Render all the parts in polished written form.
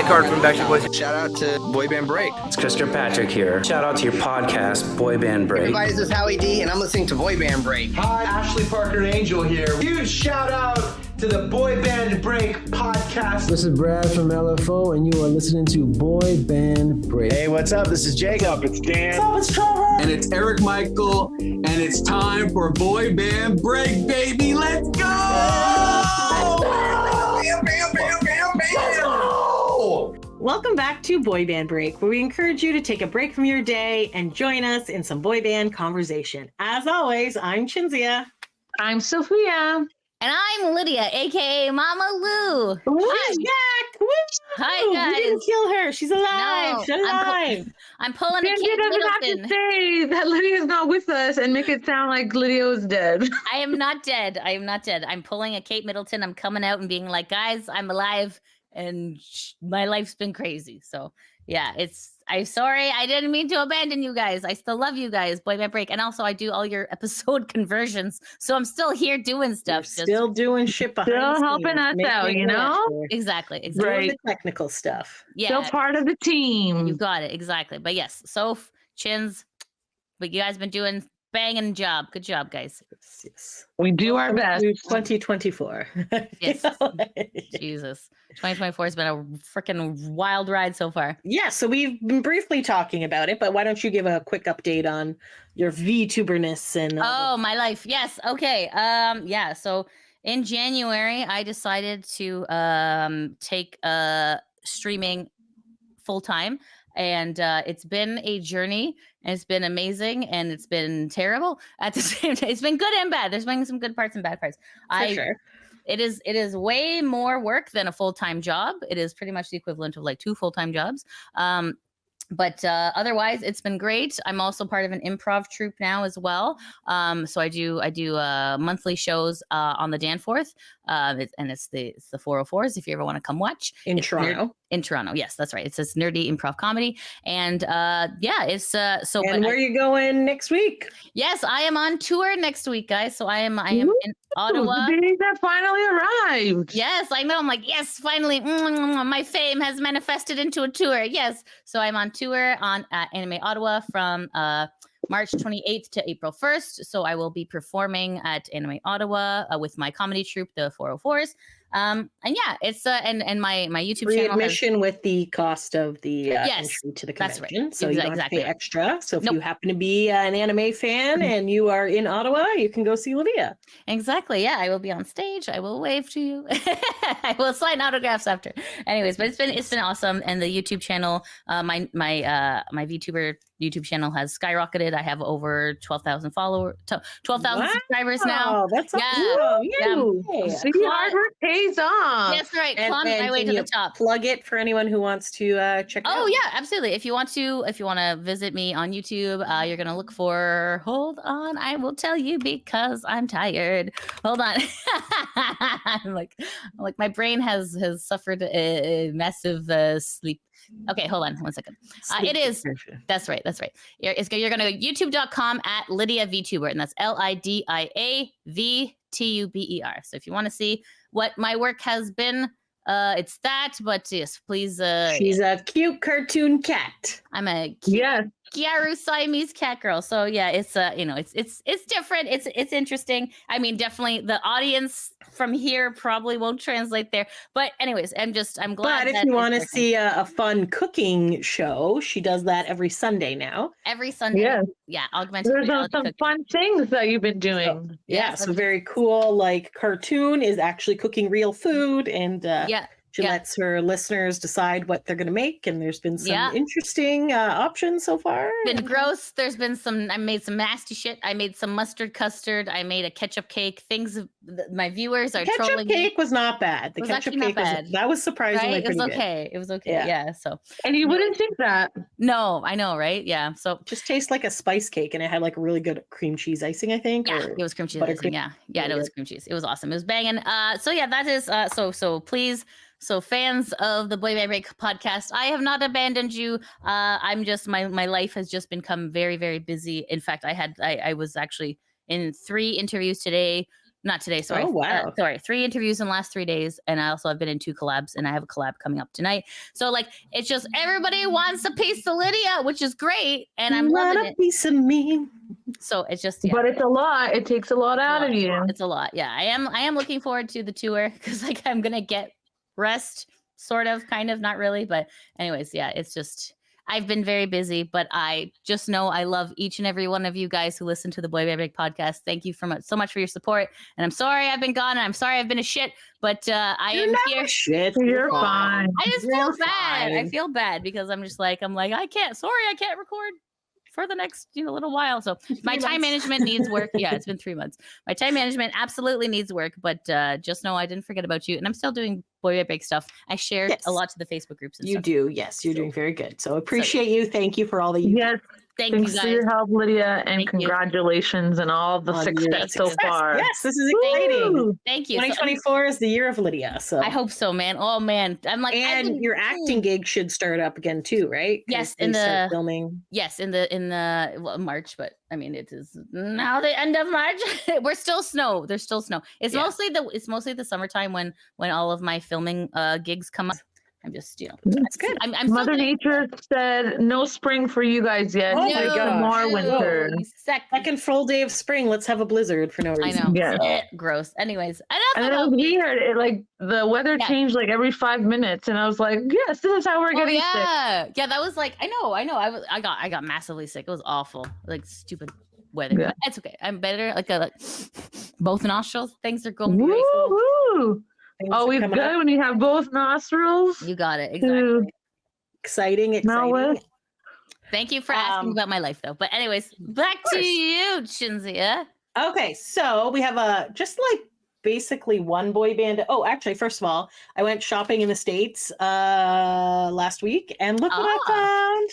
Nick Hart from Backstreet Boys. Shout out to Boy Band Break. It's Chris Kirkpatrick here. Shout out to your podcast, Boy Band Break. Everybody, this is Howie D, and I'm listening to Boy Band Break. Hi, Ashley Parker Angel here. Huge shout out to the Boy Band Break podcast. This is Brad from LFO, and you are listening to Boy Band Break. Hey, what's up? This is Jacob. It's Dan. What's up? It's Trevor. And it's Eric Michael, and it's time for Boy Band Break, baby. Let's go! Bam, bam, bam, bam, bam. Welcome back to Boy Band Break, where we encourage you to take a break from your day and join us in some boy band conversation. As always, I'm Chinzia. I'm Sophia. And I'm Lydia, aka Mama Lou. Hi, Jack. Woo! Hi, guys. We didn't kill her. She's alive. No, She's alive. I'm pulling a Cynthia Kate doesn't Middleton. have to say that Lydia's not with us and make it sound like Lydia was dead. I am not dead. I am not dead. I'm pulling a Kate Middleton. I'm coming out and being like, guys, I'm alive. And my life's been crazy. So, yeah, I'm sorry. I didn't mean to abandon you guys. I still love you guys, Boy Band Break. And also, I do all your episode conversions. So I'm still here doing stuff. Still doing shit behind Still the helping us scenes, out, making you it know? faster. Exactly. Doing the technical stuff. Yeah. Still part of the team. You got it. Exactly. But yes, Soph, Chins, but you guys been doing banging job. Good job, guys. Yes. We do our best. 2024. Yes. Jesus. 2024 has been a freaking wild ride so far. Yeah, so we've been briefly talking about it, but why don't you give a quick update on your VTuberness and my life. Yes. Okay. Yeah. So in January, I decided to take streaming full time. And it's been a journey, and it's been amazing, and it's been terrible at the same time. It's been good and bad. There's been some good parts and bad parts. Sure. It is way more work than a full-time job. It is pretty much the equivalent of like 2 full-time jobs. But otherwise, it's been great. I'm also part of an improv troupe now as well. So I do monthly shows on the Danforth, and it's the 404s. If you ever want to come watch in Toronto. In Toronto, yes, that's right. It's this nerdy improv comedy, and yeah, it's so. And where are you going next week? Yes, I am on tour next week, guys. So I am in Ottawa. The days that finally arrived. Yes, I know. I'm like, yes, finally, my fame has manifested into a tour. Yes, so I'm on tour on Anime Ottawa from March 28th to April 1st. So I will be performing at Anime Ottawa with my comedy troupe, the 404s. And yeah, it's and my YouTube free channel admission with the cost of the yes, entry to the that's convention. right. So you don't have to pay extra. So if you happen to be an anime fan and you are in Ottawa, you can go see Lydia. Exactly. Yeah, I will be on stage. I will wave to you. I will sign autographs after. Anyways, but it's been awesome. And the YouTube channel, my VTuber YouTube channel has skyrocketed. I have over 12,000 followers, 12,000 subscribers now. That's awesome. The hard work pays off. That's right. And my way to the top. Plug it for anyone who wants to check it out. Oh yeah, absolutely. If you want to visit me on YouTube, you're gonna look for. Hold on, I will tell you because I'm tired. Hold on. I'm like my brain has suffered a massive sleep. Okay, hold on 1 second. It is. That's right. You're going to youtube.com at Lydia VTuber, and that's LIDIA VTUBER. So if you want to see what my work has been, it's that. But yes, please. She's a cute cartoon cat. I'm a cute Gyaru Siamese cat girl. So yeah, it's it's different. It's interesting. I mean, definitely the audience from here probably won't translate there. But anyways, I'm glad. But if you want to see a fun cooking show, she does that every Sunday now. Every Sunday. Yeah. Augmented There's reality some cooking. fun things that you've been doing. So very cool. Like cartoon is actually cooking real food, and she lets her listeners decide what they're going to make, and there's been some interesting options so far. Been gross. There's been I made some nasty shit. I made some mustard custard. I made a ketchup cake. Things my viewers are trolling me. Ketchup cake was not bad. The ketchup cake was surprisingly right? pretty good. It was okay. Yeah. So. And you wouldn't think that. No, I know, right? Yeah. So just tastes like a spice cake, and it had like really good cream cheese icing, I think. Yeah, it was cream cheese icing. Yeah, it was cream cheese. It was awesome. It was banging. So yeah, that is. So please. So fans of the Boy Band Break podcast, I have not abandoned you. I'm just my life has just become very, very busy. In fact, I was actually in 3 interviews today, Not today, sorry. Oh, wow. Sorry, 3 interviews in the last 3 days, and I also have been in 2 collabs, and I have a collab coming up tonight. So like, it's just everybody wants a piece of Lydia, which is great, and I'm loving it. A piece of me. So it's just, But it's a lot. It takes a lot out of you. It's a lot. Yeah, I am looking forward to the tour because like I'm gonna get rest, sort of, kind of, not really, but anyways, yeah, it's just. I've been very busy, but I just know I love each and every one of you guys who listen to the Boy Band Break podcast. Thank you so much for your support. And I'm sorry I've been gone. And I'm sorry I've been a shit, but I am here. Shit. You're fine. I just feel bad. I feel bad because I'm like, I can't record for the next little while. So my time management needs work. Yeah, it's been 3 months. My time management absolutely needs work, but just know I didn't forget about you. And I'm still doing Boy Band Break stuff. I shared a lot to the Facebook groups and you stuff. do. Yes, you're doing very good. So appreciate you. Thank you for all that you Yes. Thanks you guys. for your help, Lydia, and congratulations and all the success so far. Yes, this is exciting. Woo! Thank you. 2024 is the year of Lydia. So I hope so, man. Oh man, I'm like, and your acting gig should start up again too, right? Yes, in the filming. Yes, in the March, but I mean it is now the end of March. We're still snow. There's still snow. It's mostly the summertime when all of my filming gigs come up. I'm just, that's good. I'm Mother Nature said no spring for you guys yet. Oh We got more winter. Second full day of spring. Let's have a blizzard for no reason. I know. Yeah. Gross. Anyways, and it was weird. It, like the weather changed like every 5 minutes, and I was like, "Yes, this is how we're getting sick." Yeah, that was like, I know. I got massively sick. It was awful. Like stupid weather. Yeah. But it's okay. I'm better. Like both nostrils. Things are going Woo great. hoo! Always good when you have both nostrils. You got it. Exactly. Exciting. Thank you for asking about my life, though. But anyways, back to you, Shinzia. Okay, so we have just like basically one boy band. Oh, actually, first of all, I went shopping in the States last week, and look what I found.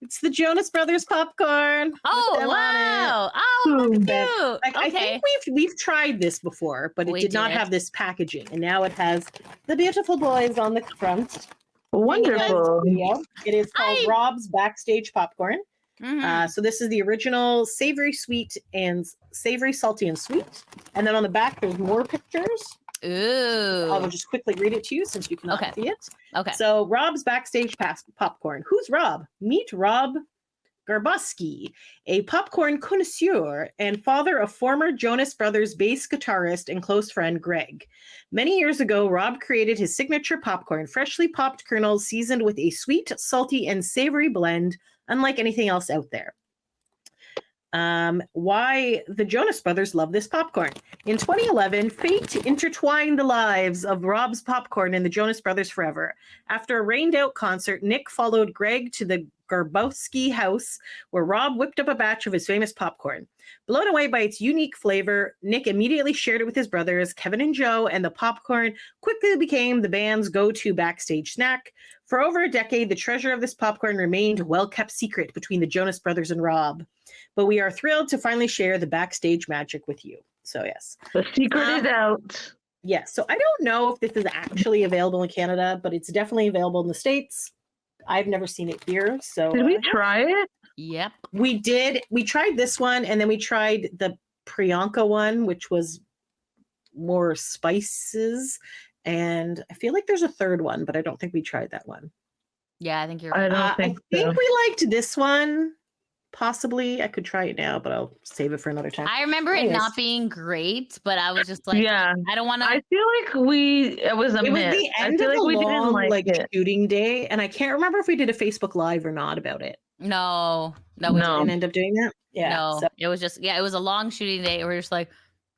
It's the Jonas Brothers popcorn. Oh, wow. Oh, look cute. Like, okay. I think we've tried this before, but it did not have this packaging. And now it has the beautiful boys on the front. Wonderful. It is called Rob's Backstage Popcorn. Mm-hmm. So this is the original savory, salty, and sweet. And then on the back, there's more pictures. Ooh. I will just quickly read it to you since you cannot see it. Okay. So Rob's Backstage Popcorn. Who's Rob? Meet Rob Garbuski, a popcorn connoisseur and father of former Jonas Brothers bass guitarist and close friend Greg. Many years ago, Rob created his signature popcorn, freshly popped kernels seasoned with a sweet, salty, and savory blend, unlike anything else out there. Why the Jonas Brothers love this popcorn. In 2011, fate intertwined the lives of Rob's popcorn and the Jonas Brothers forever. After a rained-out concert, Nick followed Greg to the Garbowski house, where Rob whipped up a batch of his famous popcorn. Blown away by its unique flavor, Nick immediately shared it with his brothers, Kevin and Joe, and the popcorn quickly became the band's go-to backstage snack. For over a decade, the treasure of this popcorn remained a well-kept secret between the Jonas Brothers and Rob. But we are thrilled to finally share the backstage magic with you. So, yes. The secret is out. Yes. So, I don't know if this is actually available in Canada, but it's definitely available in the States. I've never seen it here. So, did we try it? Yep. We did. We tried this one, and then we tried the Priyanka one, which was more spices. And I feel like there's a third one, but I don't think we tried that one. Yeah, I think you're right. I think we liked this one. Possibly. I could try it now, but I'll save it for another time. I remember it not being great, but I was just like, I don't want to. I feel like it was a myth. The end of a long shooting day, and I can't remember if we did a Facebook Live or not about it. No, we didn't end up doing that. Yeah, no, it was just it was a long shooting day. We're just like,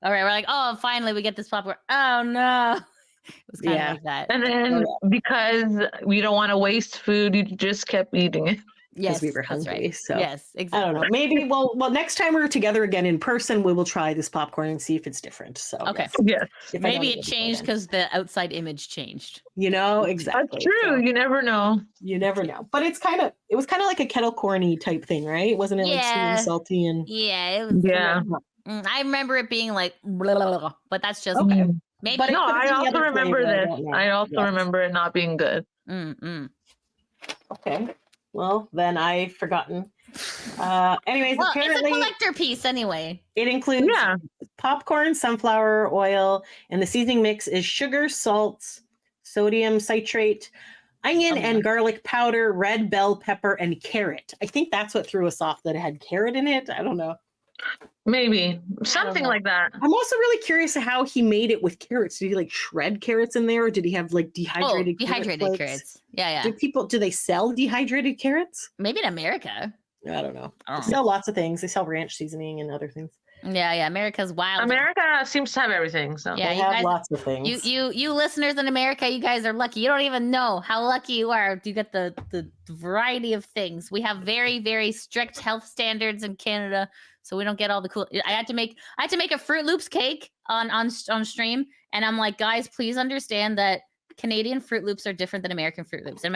all right, we're like, oh, finally we get this popcorn. Oh no. It was kind of like that. And then because we don't want to waste food, you just kept eating it. Yes, we were hungry. Right. So yes, exactly. I don't know. Maybe well, next time we're together again in person, we will try this popcorn and see if it's different. So okay, yes. Maybe it changed because the outside image changed. Exactly. That's true. So, you never know. You never know. But it was kind of like a kettle corny type thing, right? Wasn't it like sweet and salty and it was, I remember it being like blah, blah, blah, but that's just okay. Maybe. But no, I also remember this. I also remember it not being good. Okay. Well, then I've forgotten. Anyways, apparently it's a collector piece anyway. It includes popcorn, sunflower oil, and the seasoning mix is sugar, salts, sodium citrate, onion and garlic powder, red bell pepper, and carrot. I think that's what threw us off, that it had carrot in it. I don't know. Maybe something like that. I'm also really curious how he made it with carrots. Did he like shred carrots in there, or did he have like dehydrated carrots? Yeah. Do they sell dehydrated carrots? Maybe in America. I don't know. They sell lots of things. They sell ranch seasoning and other things. Yeah. America's wild. America seems to have everything. So yeah, they have lots of things. You listeners in America, you guys are lucky. You don't even know how lucky you are. You get the variety of things. We have very, very strict health standards in Canada, so we don't get all the cool. I had to make a Fruit Loops cake on stream, and I'm like, guys, please understand that Canadian Fruit Loops are different than American Fruit Loops. And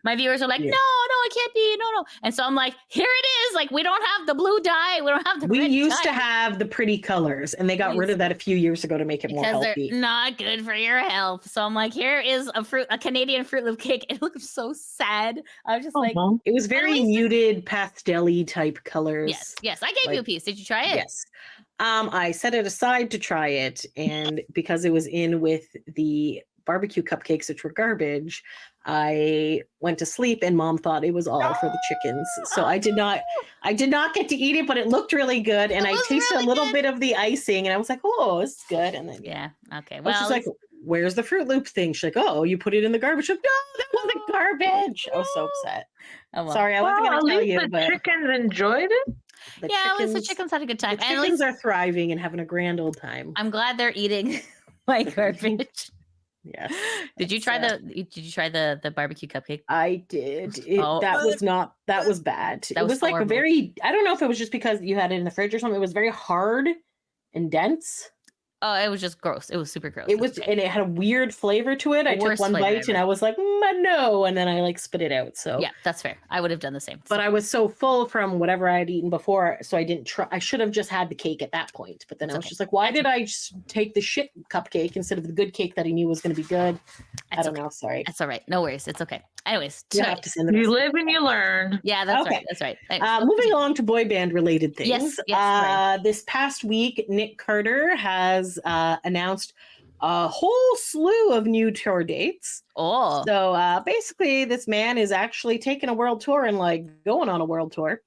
my viewers are like, no, it can't be, no. And so I'm like, here it is. Like, we don't have the blue dye. We don't have the red We used dye. to have the pretty colors, and they got rid of that a few years ago to make it more healthy. They're not good for your health. So I'm like, here is a Canadian Fruit Loop cake. It looks so sad. I was just like, it was very muted, pastel-y type colors. Yes. I gave you a piece. Did you try it? Yes. I set it aside to try it, and because it was in with the barbecue cupcakes, which were garbage, I went to sleep, and Mom thought it was all for the chickens. So I did not get to eat it, but it looked really good, and I tasted a little bit of the icing, and I was like, oh, this is good. And then okay. Well, she's like, where's the Fruit Loop thing? She's like, oh, you put it in the garbage. Like, no, that wasn't garbage. I was so upset. Oh, well. Sorry, I wasn't going to tell you. The chickens enjoyed it. At least the chickens had a good time. The chickens are thriving and having a grand old time. I'm glad they're eating my garbage. Yes. Did you try the barbecue cupcake? I did. That was bad. It was like horrible. I don't know if it was just because you had it in the fridge or something. It was very hard and dense. Oh, it was just gross. It was super gross. And it had a weird flavor to it. I took one bite and I was like, no, and then I like spit it out. So yeah, that's fair. I would have done the same. But I was so full from whatever I had eaten before, so I didn't try. I should have just had the cake at that point. But then I was just like, why did I just take the shit cupcake instead of the good cake that I knew was going to be good? I don't know. Sorry. That's all right. No worries. It's okay. Anyways, you have to send you live and you learn. Yeah, that's right. That's right. Moving along to boy band related things. Yes. This past week, Nick Carter has announced a whole slew of new tour dates. Oh. So basically, this man is actually taking a world tour and like going on a world tour.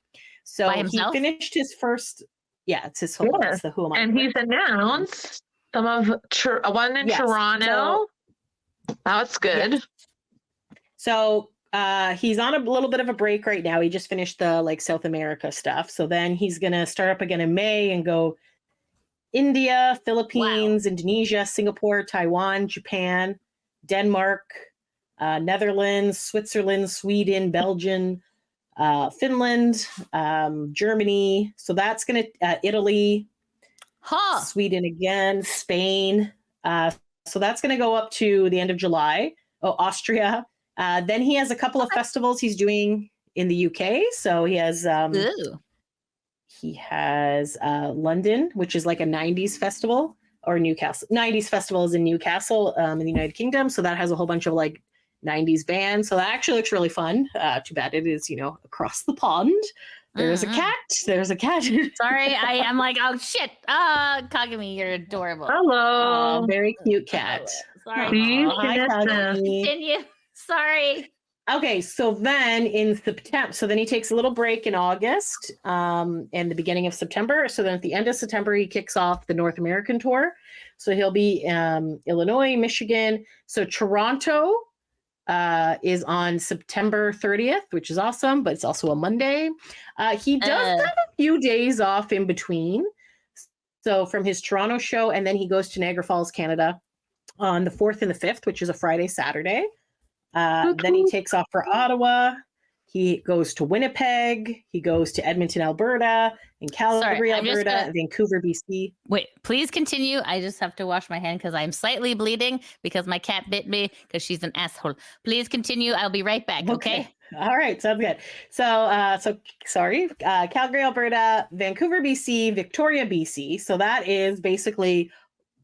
So he finished his first. Yeah, it's his whole. It's the Who Am I? And he's announced some of one in Toronto. That's good. Yeah. So he's on a little bit of a break right now. He just finished the like South America stuff. So then he's gonna start up again in May and go India, Philippines, Indonesia, Singapore, Taiwan, Japan, Denmark, Netherlands, Switzerland, Sweden, Belgium, Finland, Germany. So that's gonna Italy, Sweden again, Spain. So that's gonna go up to the end of July. Oh, Austria. Then he has a couple of festivals he's doing in the UK. So he has London, which is like a 90s festival, or Newcastle. 90s festival is in Newcastle in the United Kingdom. So that has a whole bunch of like 90s bands. So that actually looks really fun. Too bad it is, across the pond. There's a cat. There's a cat. Sorry, I am like, oh shit. Kagami, you're adorable. Hello. Oh, very cute cat. Sorry. Hi, Kagami. Continue. Sorry. Okay, so then in September, then he takes a little break in August and the beginning of September. So then at the end of September, he kicks off the North American tour. So he'll be Illinois, Michigan. So Toronto is on September 30th, which is awesome, but it's also a Monday. He does have a few days off in between. So from his Toronto show, and then he goes to Niagara Falls, Canada on the 4th and the 5th, which is a Friday, Saturday. Then he takes off for Ottawa. He goes to Winnipeg. He goes to Edmonton, Alberta, and Calgary, Alberta, and Vancouver, BC. Wait, please continue. I just have to wash my hand because I'm slightly bleeding because my cat bit me because she's an asshole. Please continue. I'll be right back. Okay. All right. Sounds good. So sorry. Calgary, Alberta, Vancouver, BC, Victoria, BC. So that is basically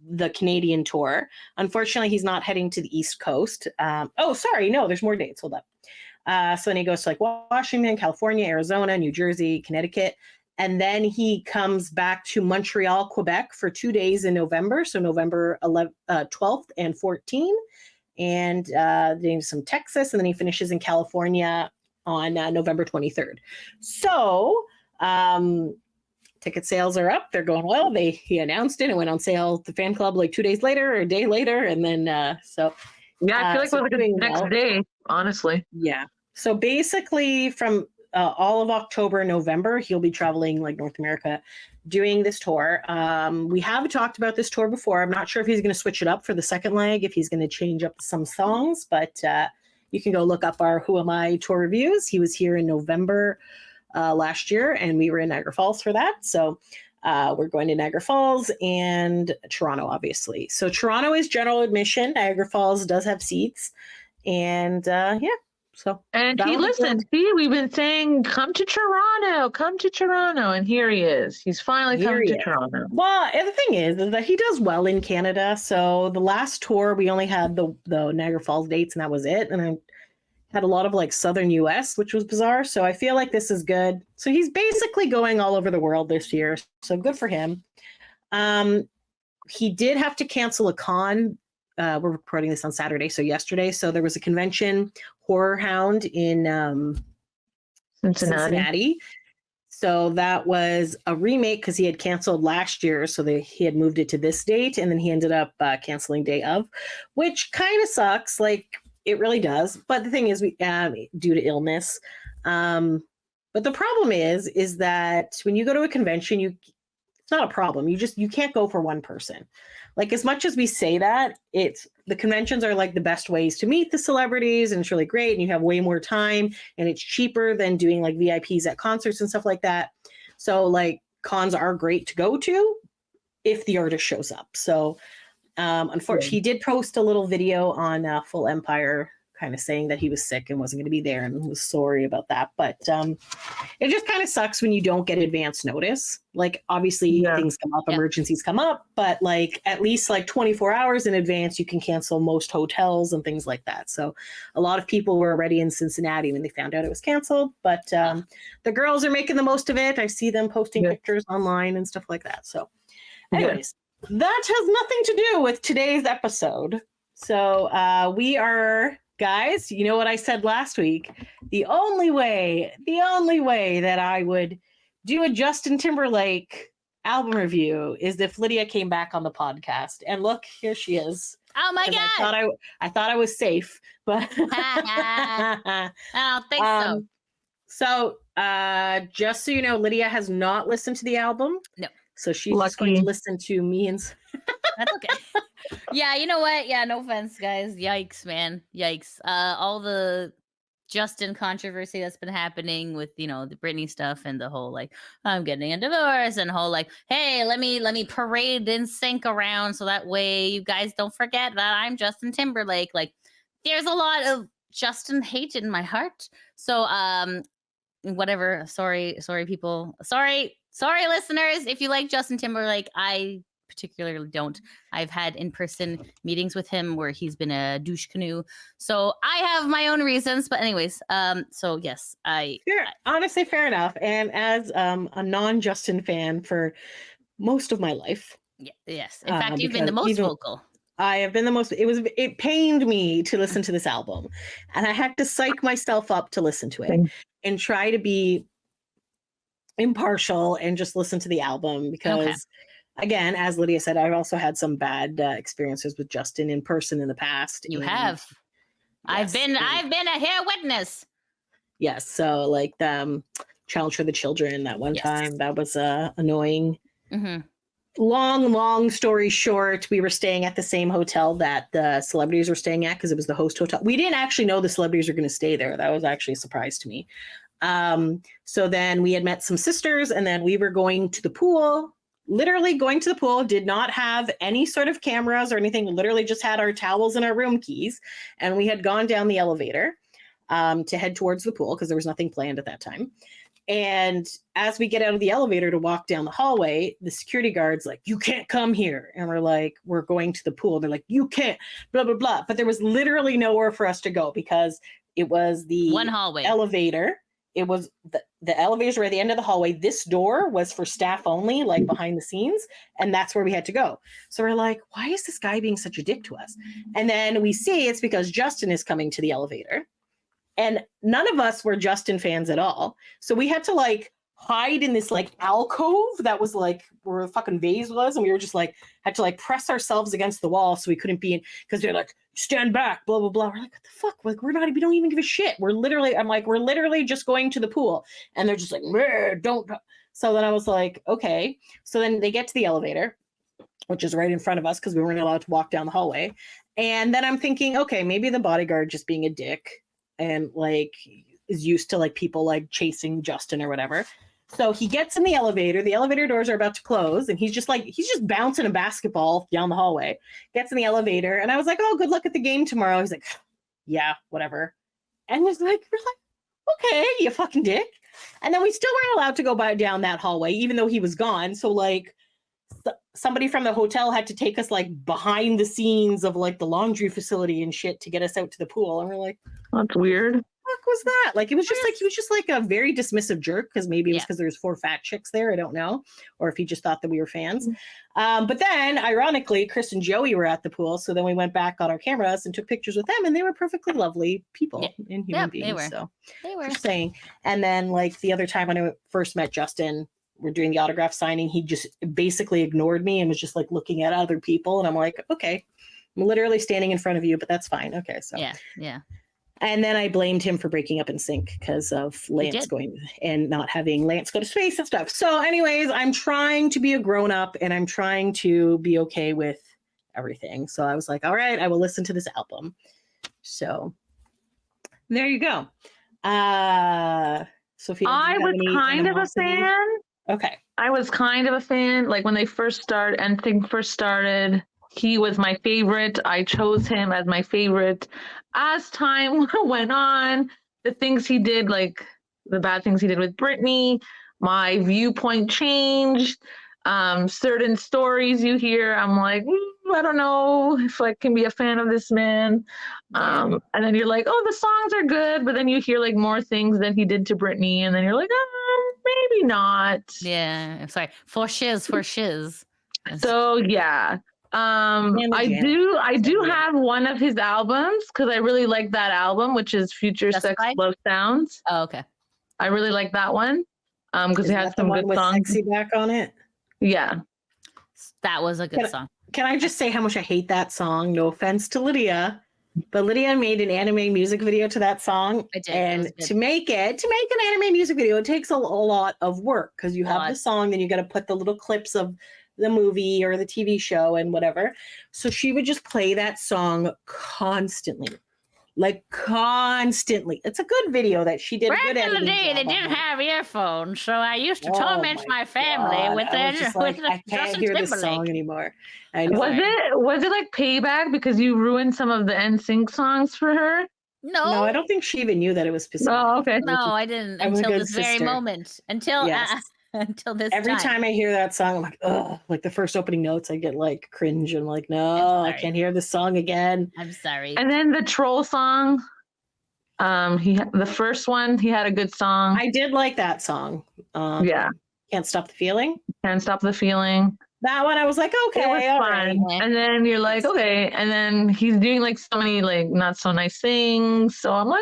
the Canadian tour. Unfortunately, he's not heading to the East Coast. There's more dates. Hold up. So then he goes to like Washington, California, Arizona, New Jersey, Connecticut. And then he comes back to Montreal, Quebec for 2 days in November. So November 12th and 14th. And then some Texas. And then he finishes in California on November 23rd. So ticket sales are up. They're going well. He announced it. It went on sale at the fan club like 2 days later or a day later. And then I feel like it was like the next day, honestly. Yeah. So basically from all of October, November, he'll be traveling like North America doing this tour. We have talked about this tour before. I'm not sure if he's going to switch it up for the second leg, if he's going to change up some songs, but you can go look up our Who Am I tour reviews. He was here in November last year, and we were in Niagara Falls for that. So we're going to Niagara Falls and Toronto, obviously. So Toronto is general admission. Niagara Falls does have seats. And so. And he listened. See, we've been saying, come to Toronto. And here he is. He's finally come to Toronto. Well, and the thing is that he does well in Canada. So the last tour, we only had the Niagara Falls dates, and that was it. And I had a lot of like Southern US, which was bizarre. So I feel like this is good. So he's basically going all over the world this year. So good for him. He did have to cancel a con. We're recording this on Saturday, so yesterday. So there was a convention, Horror Hound, in Cincinnati. So that was a remake because he had canceled last year. So he had moved it to this date, and then he ended up canceling day of, which kind of sucks. Like, it really does. But the thing is, we due to illness. But the problem is that when you go to a convention, it's not a problem. You can't go for one person. Like, as much as we say that, the conventions are like the best ways to meet the celebrities, and it's really great, and you have way more time, and it's cheaper than doing like VIPs at concerts and stuff like that. So like, cons are great to go to if the artist shows up. So unfortunately, he did post a little video on Full Empire kind of saying that he was sick and wasn't going to be there, and was sorry about that. But it just kind of sucks when you don't get advance notice. Like, obviously things come up, emergencies come up, but like at least like 24 hours in advance, you can cancel most hotels and things like that. So a lot of people were already in Cincinnati when they found out it was canceled, but the girls are making the most of it. I see them posting pictures online and stuff like that. So anyways, that has nothing to do with today's episode. So we are... Guys, you know what I said last week? The only way that I would do a Justin Timberlake album review is if Lydia came back on the podcast. And look, here she is. Oh my God. I thought I was safe, but I don't think so. So just so you know, Lydia has not listened to the album. No. So she's just going to listen to me and... That's okay. Yeah, you know what? Yeah, no offense, guys. Yikes, man. Yikes. All the Justin controversy that's been happening with, the Britney stuff and the whole, like, I'm getting a divorce, and whole, like, hey, let me parade NSYNC around so that way you guys don't forget that I'm Justin Timberlake. Like, there's a lot of Justin hate in my heart. So, whatever. Sorry, people. Sorry, listeners. If you like Justin Timberlake, I particularly don't. I've had in-person meetings with him where he's been a douche canoe. So I have my own reasons. But anyways, so yes, honestly, fair enough. And as a non-Justin fan for most of my life. Yes. In fact, you've been the most vocal. I have been the most. It pained me to listen to this album, and I had to psych myself up to listen to it and try to be impartial and just listen to the album because, again, as Lydia said, I've also had some bad experiences with Justin in person in the past. You have. Yes, I've been a hair witness. Yes. So like the Challenge for the Children that one time, that was annoying. Mm-hmm. Long story short, we were staying at the same hotel that the celebrities were staying at because it was the host hotel. We didn't actually know the celebrities were going to stay there. That was actually a surprise to me. So then we had met some sisters, and then we were going to the pool, literally going to the pool, did not have any sort of cameras or anything, literally just had our towels and our room keys. And we had gone down the elevator to head towards the pool because there was nothing planned at that time. And as we get out of the elevator to walk down the hallway, the security guard's like, you can't come here. And we're like, we're going to the pool. They're like, you can't, blah, blah, blah. But there was literally nowhere for us to go because it was the one hallway elevator. it was the elevators were at the end of the hallway. This door was for staff only, like behind the scenes, and that's where we had to go. So we're like, why is this guy being such a dick to us? And then we see it's because Justin is coming to the elevator, and none of us were Justin fans at all. So we had to like hide in this like alcove that was like where the fucking vase was, and we were just like had to like press ourselves against the wall so we couldn't be in, because they're like, stand back, blah blah blah. We're like, what the fuck? Like, we don't even give a shit. We're literally just going to the pool, and they're just like, don't. So then I was like, okay. So then they get to the elevator, which is right in front of us because we weren't allowed to walk down the hallway. And then I'm thinking, okay, maybe the bodyguard just being a dick and like is used to like people like chasing Justin or whatever. So he gets in the elevator doors are about to close, and he's just bouncing a basketball down the hallway, gets in the elevator, and I was like, oh, good luck at the game tomorrow. He's like, yeah, whatever. And we're like, okay, you fucking dick. And then we still weren't allowed to go down that hallway, even though he was gone. So like somebody from the hotel had to take us like behind the scenes of like the laundry facility and shit to get us out to the pool. And we're like, That's weird. Fuck was that? Like, it was just like, he was just like a very dismissive jerk, because maybe it was because there's 4 fat chicks there, I don't know, or if he just thought that we were fans. But then ironically, Chris and Joey were at the pool, so then we went back, got our cameras and took pictures with them, and they were perfectly lovely people and human beings. They were just saying. And then like the other time when I first met Justin, we're doing the autograph signing, he just basically ignored me and was just like looking at other people, and I'm like, okay, I'm literally standing in front of you, but that's fine. Okay, so yeah. And then I blamed him for breaking up NSYNC because of Lance going and not having Lance go to space and stuff. So anyways, I'm trying to be a grown-up, and I'm trying to be okay with everything. So I was like, all right, I will listen to this album. So there you go. Sophia, I was kind of a fan. Okay. I was kind of a fan. Like when they first started, NSYNC first started, he was my favorite. I chose him as my favorite. As time went on, the things he did, like the bad things he did with Britney, my viewpoint changed. Certain stories you hear, I'm like, I don't know if I can be a fan of this man. And then you're like, oh, the songs are good. But then you hear like more things that he did to Britney. And then you're like, maybe not. Yeah. I'm sorry. For shiz. So yeah. I do have one of his albums because I really like that album, which is Future Sex Love Sounds. Oh, okay. I really like that one because it has some good songs. Sexy back on it. Yeah, that was a good song. Can I just say how much I hate that song? No offense to Lydia, but Lydia made an anime music video to that song. I did. And to make an anime music video, it takes a lot of work because you have the song, then you got to put the little clips of the movie or the TV show and whatever. So she would just play that song constantly. It's a good video that she did. Back in the day, they didn't have earphones, so I used to torment my family with I can't hear this song anymore. Was it like payback because you ruined some of the NSYNC songs for her? No, I don't think she even knew that it was specific. Oh, okay. No, I didn't until this very moment. Until this every time I hear that song, I'm like, oh, like the first opening notes, I get like cringe. I'm like, no, I can't hear this song again. I'm sorry. And then the troll song, the first one, he had a good song. I did like that song. Can't Stop the Feeling. Can't Stop the Feeling. That one, I was like, okay, it was fun. Right. And then you're like, okay. And then he's doing like so many like not so nice things. So I'm like,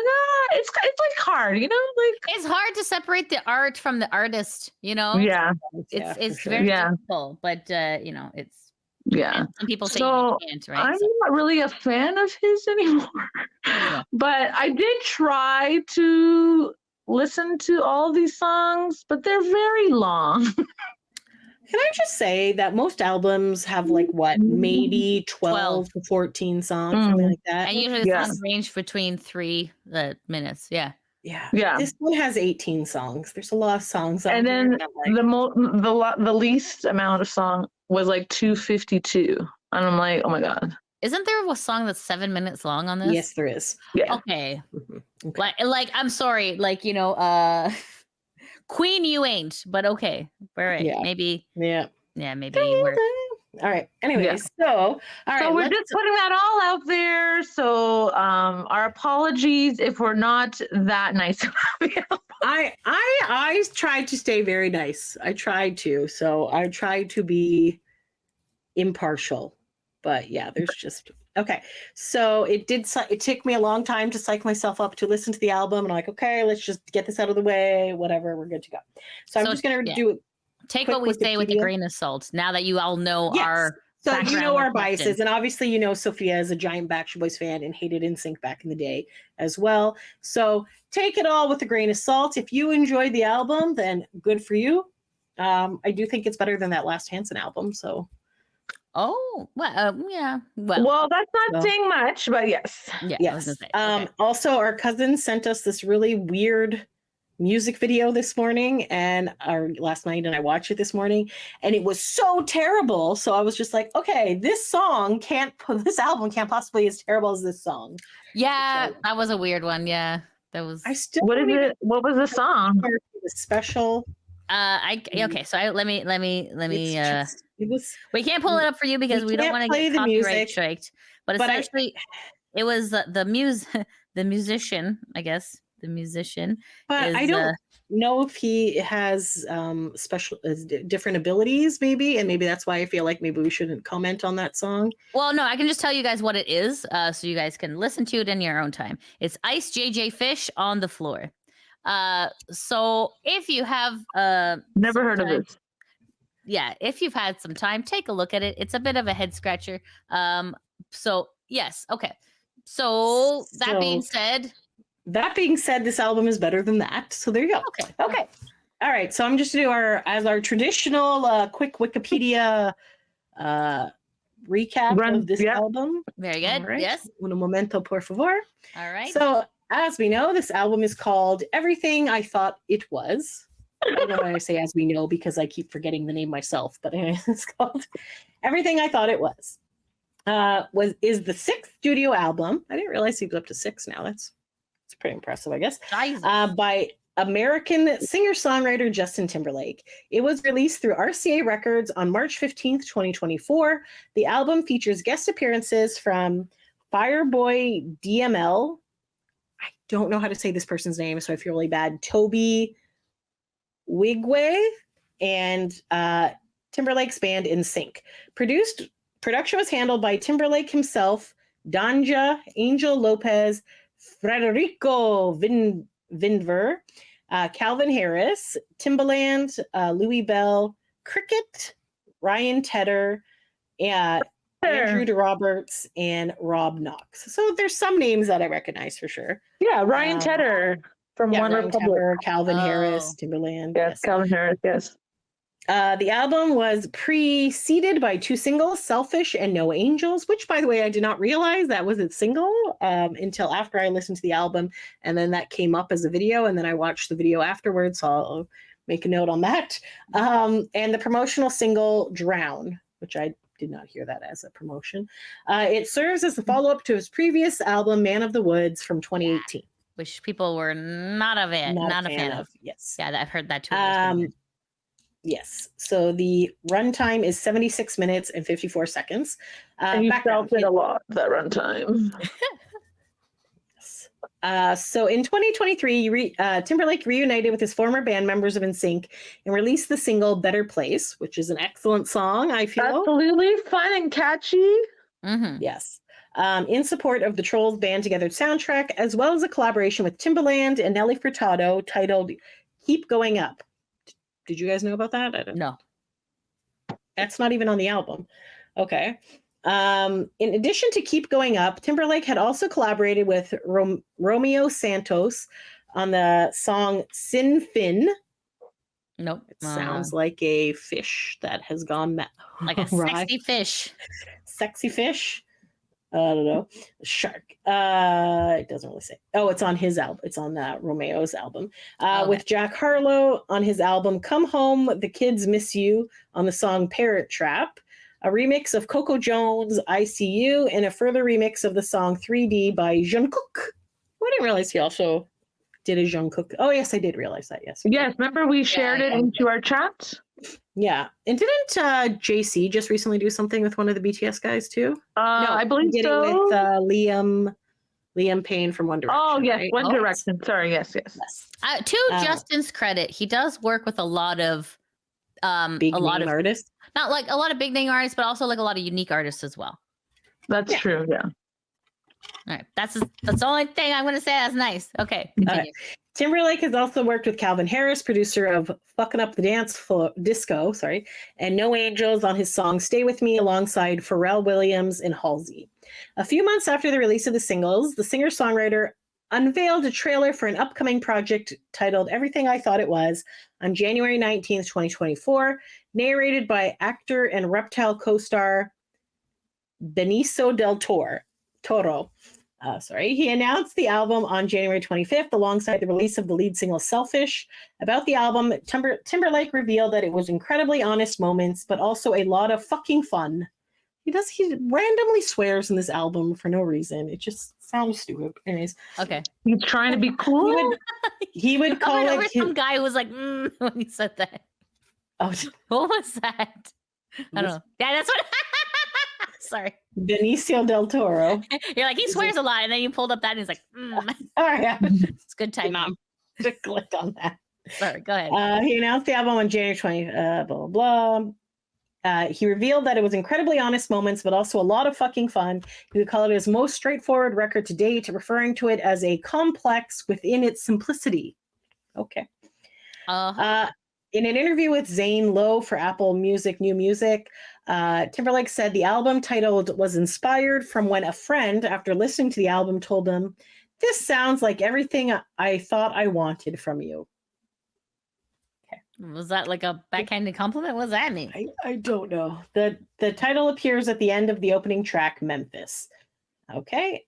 it's like hard, you know, like it's hard to separate the art from the artist, you know. Yeah, it's very difficult, but you know, it's some people say you can't, right? I'm not really a fan of his anymore, but I did try to listen to all these songs, but they're very long. Can I just say that most albums have like maybe 12 to 14 songs, something like that. And usually the songs range between 3 minutes. Yeah. This one has 18 songs. There's a lot of songs. And then the least amount of song was like 252. And I'm like, oh my God. Isn't there a song that's 7 minutes long on this? Yes, there is. Yeah. Okay. Like I'm sorry, like, you know, Queen, you ain't, but okay. All right. Yeah. Maybe. Yeah. Yeah, maybe we're. All right. Anyways, so we're just putting that all out there. So our apologies if we're not that nice about the album. I tried to stay very nice. I tried to. So I tried to be impartial. But yeah, there's just okay. So it took me a long time to psych myself up to listen to the album. And I'm like, okay, let's just get this out of the way. Whatever, we're good to go. So I'm just gonna do it. Take what we say with a grain of salt. Now that you all know our so you know our biases, biases, and obviously you know Sophia is a giant Backstreet Boys fan and hated NSYNC back in the day as well. So take it all with a grain of salt. If you enjoyed the album, then good for you. I do think it's better than that last Hanson album. So. Oh, well, yeah. Well, that's not saying much, but yes. Yeah. Yes. I was gonna say, okay. Also, our cousin sent us this really weird music video this morning last night, and I watched it this morning, and it was so terrible. So I was just like, okay, this album can't possibly be as terrible as this song. Yeah, So, that was a weird one. Yeah, that was. I still. What is it? What was the song? It was special. Okay. So let me. It was. We can't pull it up for you because we don't want to get copyright striked. But essentially, it was the musician, I guess. The musician. But I don't know if he has different abilities, maybe, and maybe that's why I feel like maybe we shouldn't comment on that song. Well, no, I can just tell you guys what it is, so you guys can listen to it in your own time. It's Ice JJ Fish on the Floor. So if you have never heard of it. Yeah, if you've had some time, take a look at it. It's a bit of a head scratcher. So yes, okay. So that being said, this album is better than that. So there you go. Okay. All right. So I'm just going to do our traditional quick Wikipedia recap of this album. Very good. Right. Yes. Un momento, por favor. All right. So as we know, this album is called Everything I Thought It Was. I don't know why I say as we know because I keep forgetting the name myself, but anyway, it's called Everything I Thought It Was. Is the 6th studio album. I didn't realize he was up to 6 now. It's pretty impressive, I guess. By American singer-songwriter Justin Timberlake. It was released through RCA Records on March 15th, 2024. The album features guest appearances from Fireboy DML. I don't know how to say this person's name, so I feel really bad. Toby Wigway and Timberlake's band NSYNC. Production was handled by Timberlake himself, Danja, Angel Lopez, Frederico Vindver, Calvin Harris, Timbaland, Louis Bell, Cricket, Ryan Tedder, Andrew DeRoberts, and Rob Knox. So there's some names that I recognize for sure. Yeah, Ryan Tedder from One Ryan Republic. Tedder, Calvin Harris, Timbaland. Yes, Calvin Harris, yes. The album was preceded by 2 singles, Selfish and No Angels, which, by the way, I did not realize that was its single until after I listened to the album. And then that came up as a video, and then I watched the video afterwards, so I'll make a note on that. And the promotional single, Drown, which I did not hear that as a promotion. It serves as the follow-up to his previous album, Man of the Woods, from 2018. Which people were not a fan of. Yes. Yeah, I've heard that too. Yes. So the runtime is 76 minutes and 54 seconds. And you felt it a lot, that runtime. So in 2023, Timberlake reunited with his former band members of NSYNC and released the single Better Place, which is an excellent song, I feel. Absolutely fun and catchy. Mm-hmm. Yes. In support of the Trolls Band Together soundtrack, as well as a collaboration with Timbaland and Nelly Furtado titled Keep Going Up. Did you guys know about that? I don't know. No. That's not even on the album. Okay. In addition to Keep Going Up, Timberlake had also collaborated with Romeo Santos on the song Sin Fin. Nope. It sounds like a fish that has gone like a sexy fish. Sexy fish. I don't know. Shark. It doesn't really say. Oh, it's on his album. It's on Romeo's album. With Jack Harlow on his album Come Home, The Kids Miss You on the song Parrot Trap. A remix of Coco Jones' I See You, and a further remix of the song 3D by Jungkook. I didn't realize he also did a Jungkook. Oh, yes, I did realize that. Yes. Yes, remember we shared it into our chat? Yeah. And didn't JC just recently do something with one of the BTS guys too? No, I believe he did so. it with Liam. Liam Payne from One Direction. Oh yes, right? One Direction. Sorry, yes. To Justin's credit, he does work with a lot of big name artists. Not like a lot of big name artists, but also like a lot of unique artists as well. That's true. Yeah. All right, that's the only thing I'm going to say. That's nice. Okay, continue. Timberlake has also worked with Calvin Harris, producer of "Fucking Up the Dance Floor" Disco, and "No Angels" on his song "Stay With Me" alongside Pharrell Williams and Halsey. A few months after the release of the singles, the singer-songwriter unveiled a trailer for an upcoming project titled "Everything I Thought It Was" on January 19th, 2024, narrated by actor and Reptile co-star Benicio del Toro. He announced the album on January 25th alongside the release of the lead single "Selfish." About the album, Timberlake revealed that it was incredibly honest moments, but also a lot of fucking fun. He randomly swears in this album for no reason. It just sounds stupid. Anyways. Okay. He's trying to be cool. He would call it some guy who was like, when he said that. Oh, what was that? I don't know. Yeah, that's what. Sorry. Benicio del Toro. You're like, he swears a lot, and then you pulled up that, and he's like, All right. It's good time. Just clicked on that. Sorry, go ahead. He announced the album on January 20th, blah, blah, blah. He revealed that it was incredibly honest moments, but also a lot of fucking fun. He would call it his most straightforward record to date, referring to it as a complex within its simplicity. Okay. In an interview with Zane Lowe for Apple Music New Music, Timberlake said the album titled was inspired from when a friend, after listening to the album, told him, "This sounds like everything I thought I wanted from you." Okay. Was that like a backhanded compliment? What does that mean? I don't know. The title appears at the end of the opening track, Memphis. Okay.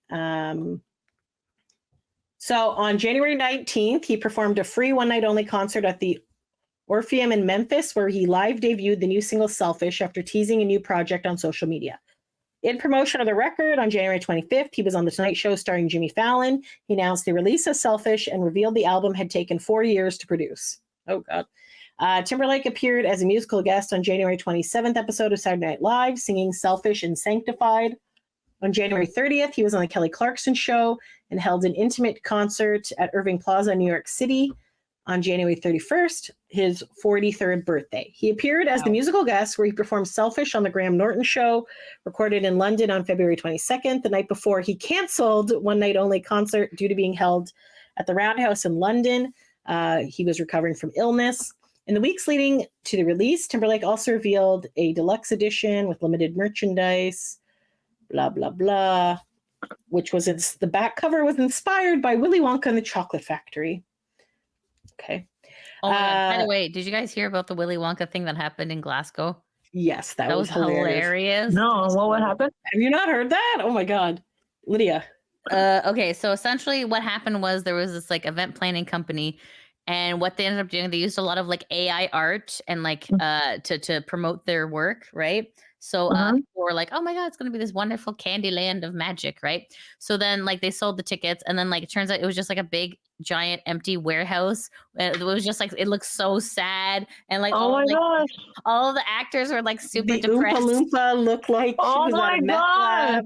So on January 19th, he performed a free one-night-only concert at the Orpheum in Memphis, where he live debuted the new single "Selfish" after teasing a new project on social media. In promotion of the record on January 25th, he was on The Tonight Show starring Jimmy Fallon. He announced the release of "Selfish" and revealed the album had taken 4 years to produce. Oh, God. Timberlake appeared as a musical guest on January 27th episode of Saturday Night Live, singing "Selfish" and "Sanctified." On January 30th, he was on The Kelly Clarkson Show and held an intimate concert at Irving Plaza, New York City. On January 31st, his 43rd birthday. He appeared as the musical guest where he performed "Selfish" on the Graham Norton Show, recorded in London on February 22nd, the night before he canceled one night only concert due to being held at the Roundhouse in London. He was recovering from illness. In the weeks leading to the release, Timberlake also revealed a deluxe edition with limited merchandise, blah, blah, blah, which was the back cover was inspired by Willy Wonka and the Chocolate Factory. Okay. Oh my God. By the way, did you guys hear about the Willy Wonka thing that happened in Glasgow? Yes, that was hilarious. No, what happened? Have you not heard that? Oh my God. Lydia. Okay, so essentially what happened was there was this like event planning company, and what they ended up doing, they used a lot of like AI art and like to promote their work, right? So people were like, oh my God, it's going to be this wonderful candy land of magic, right? So then like they sold the tickets, and then like it turns out it was just like a big giant empty warehouse. It was just like, it looks so sad, and like all of the actors were like super depressed. Oompa Loompa looked like oh my God.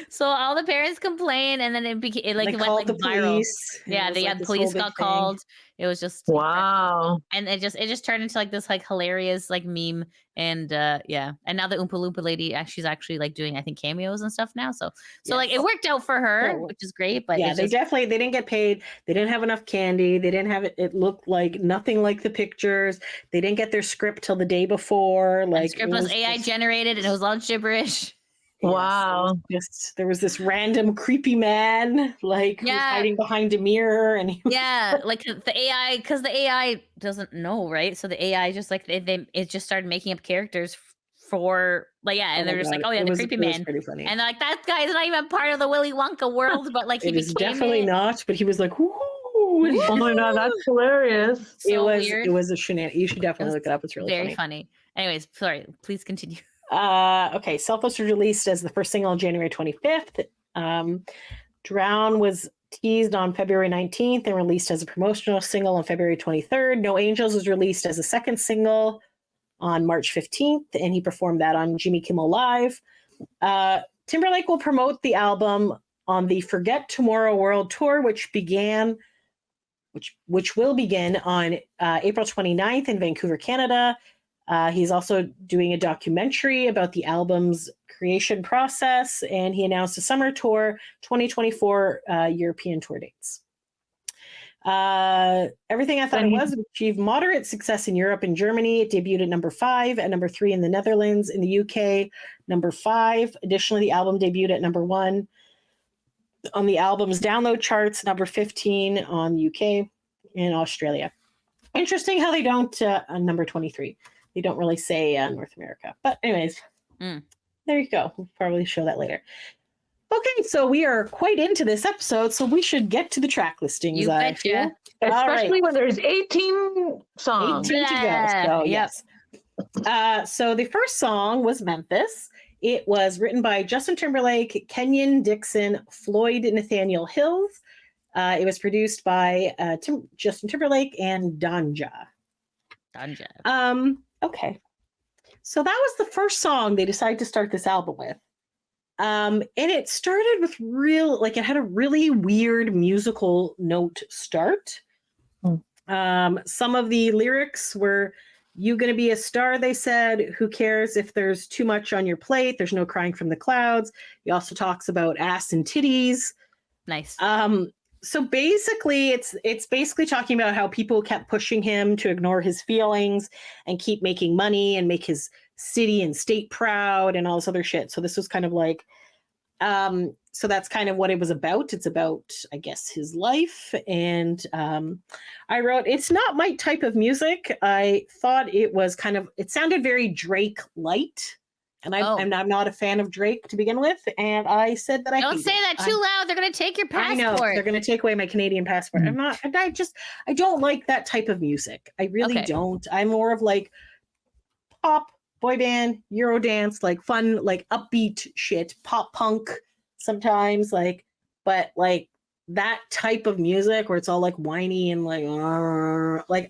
So all the parents complained, and then it went like viral. Police. Yeah, the police got called. It was just wow, and it just turned into like this like hilarious like meme, and and now the Oompa Loompa lady, she's actually like doing I think cameos and stuff now. So like it worked out for her, which is great. But yeah, they didn't get paid. They didn't have enough candy. They didn't have it. It looked like nothing like the pictures. They didn't get their script till the day before. Like the script was AI generated, and it was all gibberish. Wow. Yes, there was this random creepy man like who was hiding behind a mirror, and like the AI, because the AI doesn't know, right? So the AI just like it just started making up characters for like and they're just like, oh yeah, the creepy man, pretty funny. And like that guy is not even part of the Willy Wonka world, but like he was definitely not. But he was like, ooh. Oh my God, that's hilarious. So it was a shenanigan. You should definitely look it up. It's really very funny. Anyways, sorry, please continue. Okay, Selfish was released as the first single on January 25th. Drown was teased on February 19th and released as a promotional single on February 23rd. No Angels was released as a second single on March 15th, and he performed that on Jimmy Kimmel Live. Timberlake will promote the album on the Forget Tomorrow World Tour, which will begin on April 29th in Vancouver, Canada. He's also doing a documentary about the album's creation process, and he announced a summer tour 2024 European tour dates. Everything I thought it was achieved moderate success in Europe and Germany. It debuted at number 5 and number 3 in the Netherlands. In the UK, number 5. Additionally, the album debuted at number 1 on the album's download charts, number 15 on UK and Australia. Interesting how they don't on number 23. They don't really say North America. But anyways, there you go. We'll probably show that later. Okay, so we are quite into this episode, so we should get to the track listings. You betcha. Especially when there's 18 songs. 18 to go. So, yes. So the first song was Memphis. It was written by Justin Timberlake, Kenyon Dixon, Floyd Nathaniel Hills. It was produced by Justin Timberlake and Danja. Okay. So that was the first song they decided to start this album with. And it started with it had a really weird musical note start. Some of the lyrics were, "You gonna be a star," they said. "Who cares if there's too much on your plate? There's no crying from the clouds." He also talks about ass and titties. Nice. So basically, it's basically talking about how people kept pushing him to ignore his feelings and keep making money and make his city and state proud and all this other shit. So this was kind of like, so that's kind of what it was about. It's about, I guess, his life. And I wrote, it's not my type of music. I thought it was it sounded very Drake light. And I'm not a fan of Drake to begin with. And I said that I don't say that too loud. They're going to take your passport. I know. They're going to take away my Canadian passport. I don't like that type of music. I really don't. I'm more of like pop, boy band, Eurodance, like fun, like upbeat shit, pop punk sometimes, but that type of music where it's all like whiny and like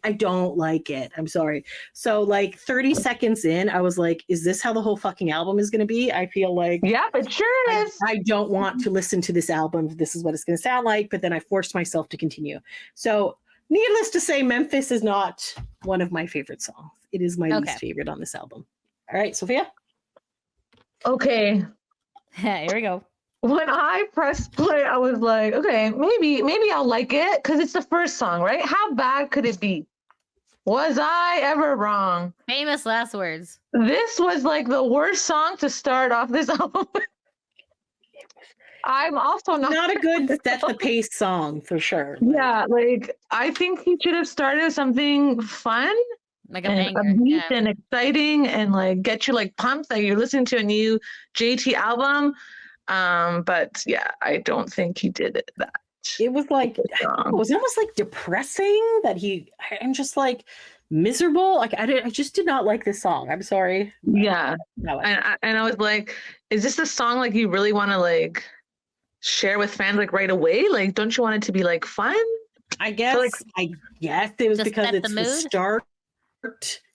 I don't like it. I'm sorry. So 30 seconds in, I was like, is this how the whole fucking album is going to be? I feel like, yeah, it sure is. I don't want to listen to this album. This is what it's going to sound like. But then I forced myself to continue. So needless to say, Memphis is not one of my favorite songs. It is my least favorite on this album. All right, Sophia. Okay. Here we go. When I pressed play, I was like, okay, maybe I'll like it because it's the first song, right? How bad could it be? Was I ever wrong? Famous last words. This was like the worst song to start off this album with. I'm also not a good set the pace song for sure. Yeah, I think he should have started with something fun. Like a and banger, upbeat and exciting and get you pumped that you're listening to a new JT album. But yeah, I don't think he did that. It was it was almost depressing that I'm just miserable. I just did not like this song. I'm sorry. Yeah. And I was like, is this the song you really want to share with fans right away? Don't you want it to be fun? I guess I guess it was because it's the start.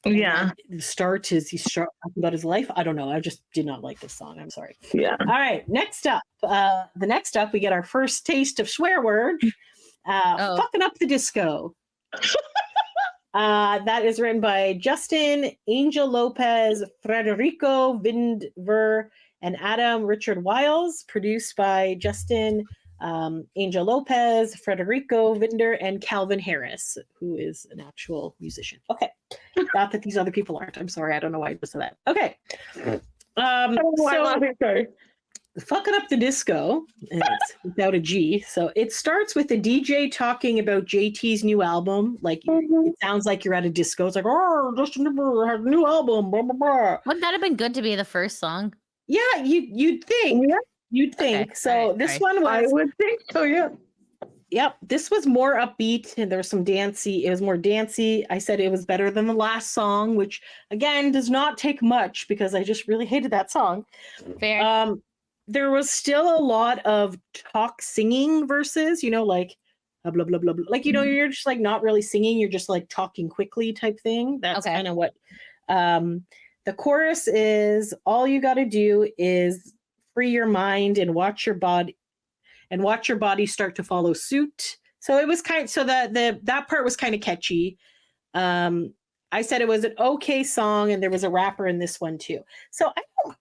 Yeah. The start is he's talking about his life. I don't know. I just did not like this song. I'm sorry. Yeah. All right. Next up, we get our first taste of swear word. Fucking up the disco. That is written by Justin, Angel Lopez, Frederico Vindver, and Adam Richard Wiles. Produced by Justin, Angel Lopez, Frederico Vinder, and Calvin Harris, who is an actual musician. Okay. Not that these other people aren't. I'm sorry. I don't know why I just said that. Okay. Sorry. Fucking up the disco. And it's without a G. So it starts with the DJ talking about JT's new album. It sounds like you're at a disco. It's Justin Timberlake has a new album. Blah, blah, blah. Wouldn't that have been good to be the first song? Yeah, you'd think. Yeah. You'd think. Okay. So right, this one was. I would think so, yeah. Yep, this was more upbeat and there was some dancey. It was more dancey. I said it was better than the last song, which again does not take much because I just really hated that song. Fair. There was still a lot of talk singing verses, blah, blah, blah, blah, blah. You're just not really singing. You're just talking quickly type thing. That's kind of what the chorus is. All you got to do is free your mind and watch your body. and watch your body start to follow suit. So it was that part was kind of catchy. I said it was an okay song, and there was a rapper in this one too. So I don't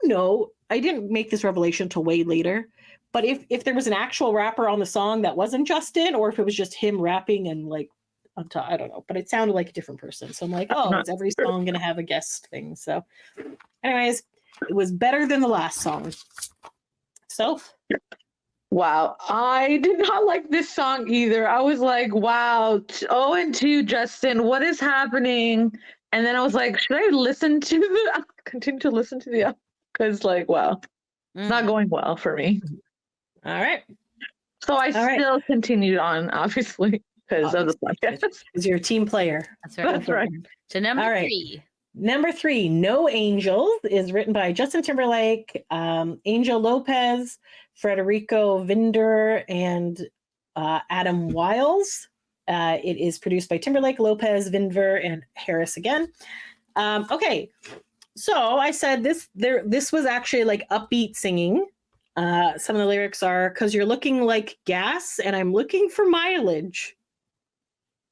know. I didn't make this revelation till way later. But if there was an actual rapper on the song that wasn't Justin, or if it was just him rapping and like on top, I don't know. But it sounded like a different person. So I'm like, oh, is every song gonna have a guest thing? So, anyways, it was better than the last song. So. Wow, I did not like this song either. I was like, wow, 0-2, Justin, what is happening? And then I was like, should I continue to listen to the, because like, wow, it's not going well for me. All right. So I still continued on, obviously, because of the podcast. Because you're a team player. That's right. So number 3. Number 3, No Angels is written by Justin Timberlake, Angel Lopez, Federico Vinder, and Adam Wiles. It is produced by Timberlake, Lopez, Vinder, and Harris again. Okay, so I said this was actually like upbeat singing. Some of the lyrics are, "'Cause you're looking like gas and I'm looking for mileage."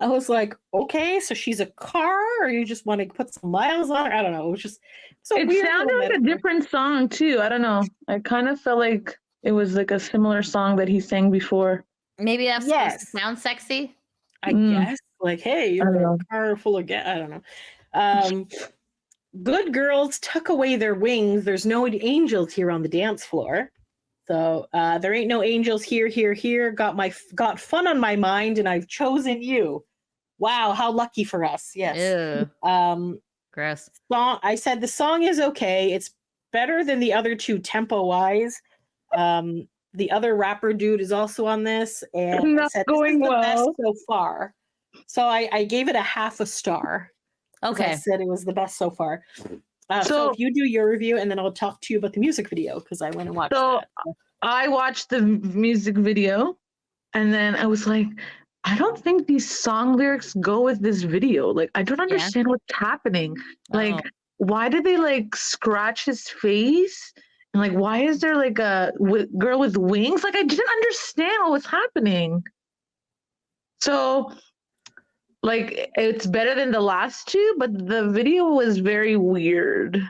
I was like, okay, so she's a car, or you just want to put some miles on her? I don't know. It was just so it weird. It sounded like a different song too. I don't know. I kind of felt like it was like a similar song that he sang before. Maybe that's supposed to sound sexy. I guess. Like, hey, you're a car full of gas. I don't know. Good girls tuck away their wings. There's no angels here on the dance floor. So there ain't no angels here. Got fun on my mind, and I've chosen you. Wow, how lucky for us. Yes. Ew. Gross. I said the song is okay. It's better than the other two tempo-wise. The other rapper dude is also on this, and I said, this is the best so far. So I gave it a half a star. Okay. I said it was the best so far. So if you do your review, and then I'll talk to you about the music video, because I went and watched that. I watched the music video, and then I was like, I don't think these song lyrics go with this video. Like, I don't understand what's happening. Like, why did they like scratch his face? And like, why is there like a girl with wings? Like, I didn't understand what was happening. So, like, it's better than the last two, but the video was very weird.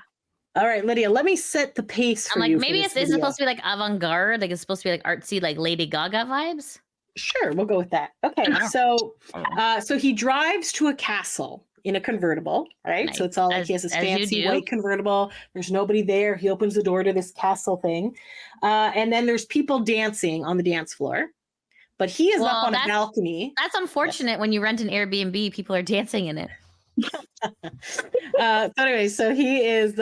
All right, Lydia, let me set the pace for you. I'm like, maybe it's supposed to be like avant-garde, like it's supposed to be like artsy, like Lady Gaga vibes. Sure, we'll go with that. Okay, so he drives to a castle in a convertible, right? Nice. So it's all like he has this fancy white convertible. There's nobody there. He opens the door to this castle thing. And then there's people dancing on the dance floor. But he is up on a balcony. That's unfortunate when you rent an Airbnb, people are dancing in it. So anyway, so he is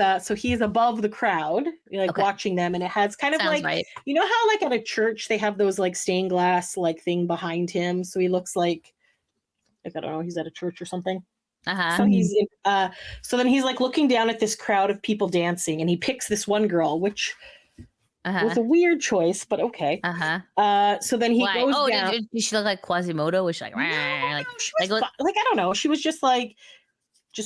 above the crowd, like watching them, and it has kind of you know how like at a church they have those like stained glass like thing behind him, so he looks like I don't know, he's at a church or something. So he's so then he's like looking down at this crowd of people dancing, and he picks this one girl, which was a weird choice, but okay. So then he goes down. Did she look like Quasimodo? Was she like, I don't know. She was just like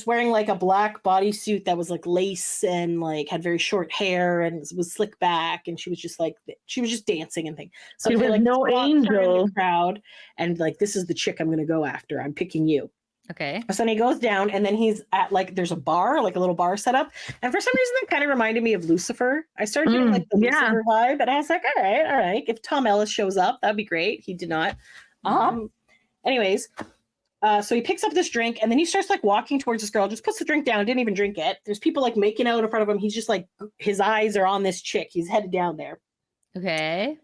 wearing like a black bodysuit that was like lace and like had very short hair and was slicked back, and she was just dancing and things. So she was like no angel in the crowd, and like, this is the chick I'm gonna go after. I'm picking you. Okay. So then he goes down, and then he's at like there's a bar, like a little bar set up, and for some reason that kind of reminded me of Lucifer. I started getting like the Lucifer vibe, and I was like, all right. If Tom Ellis shows up, that'd be great. He did not. Anyways, so he picks up this drink, and then he starts like walking towards this girl. Just puts the drink down, didn't even drink it. There's people like making out in front of him. He's just like, his eyes are on this chick. He's headed down there. Okay.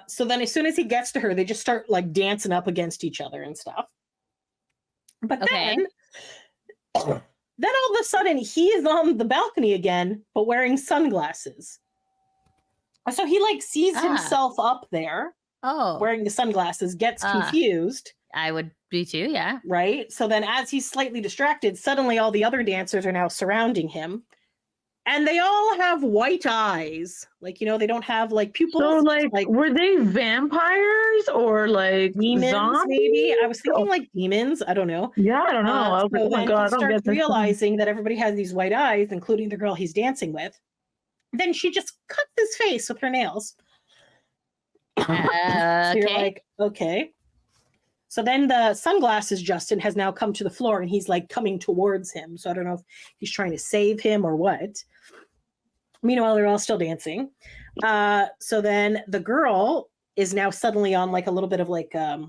So then as soon as he gets to her, they just start like dancing up against each other and stuff. But then all of a sudden, he is on the balcony again, but wearing sunglasses. So he like sees himself up there, wearing the sunglasses, gets confused. I would be too, yeah. Right? So then as he's slightly distracted, suddenly all the other dancers are now surrounding him. And they all have white eyes. Like, you know, they don't have like pupils. So like were they vampires or like demons? Zombies? Maybe. I was thinking like demons. I don't know. Yeah, I don't know. I was like, oh my God, I don't get this. Realizing that everybody has these white eyes, including the girl he's dancing with. Then she just cuts his face with her nails. So you're like, okay. So then the sunglasses Justin has now come to the floor and he's like coming towards him. So I don't know if he's trying to save him or what. Meanwhile, they're all still dancing. So then the girl is now suddenly on like a little bit of like a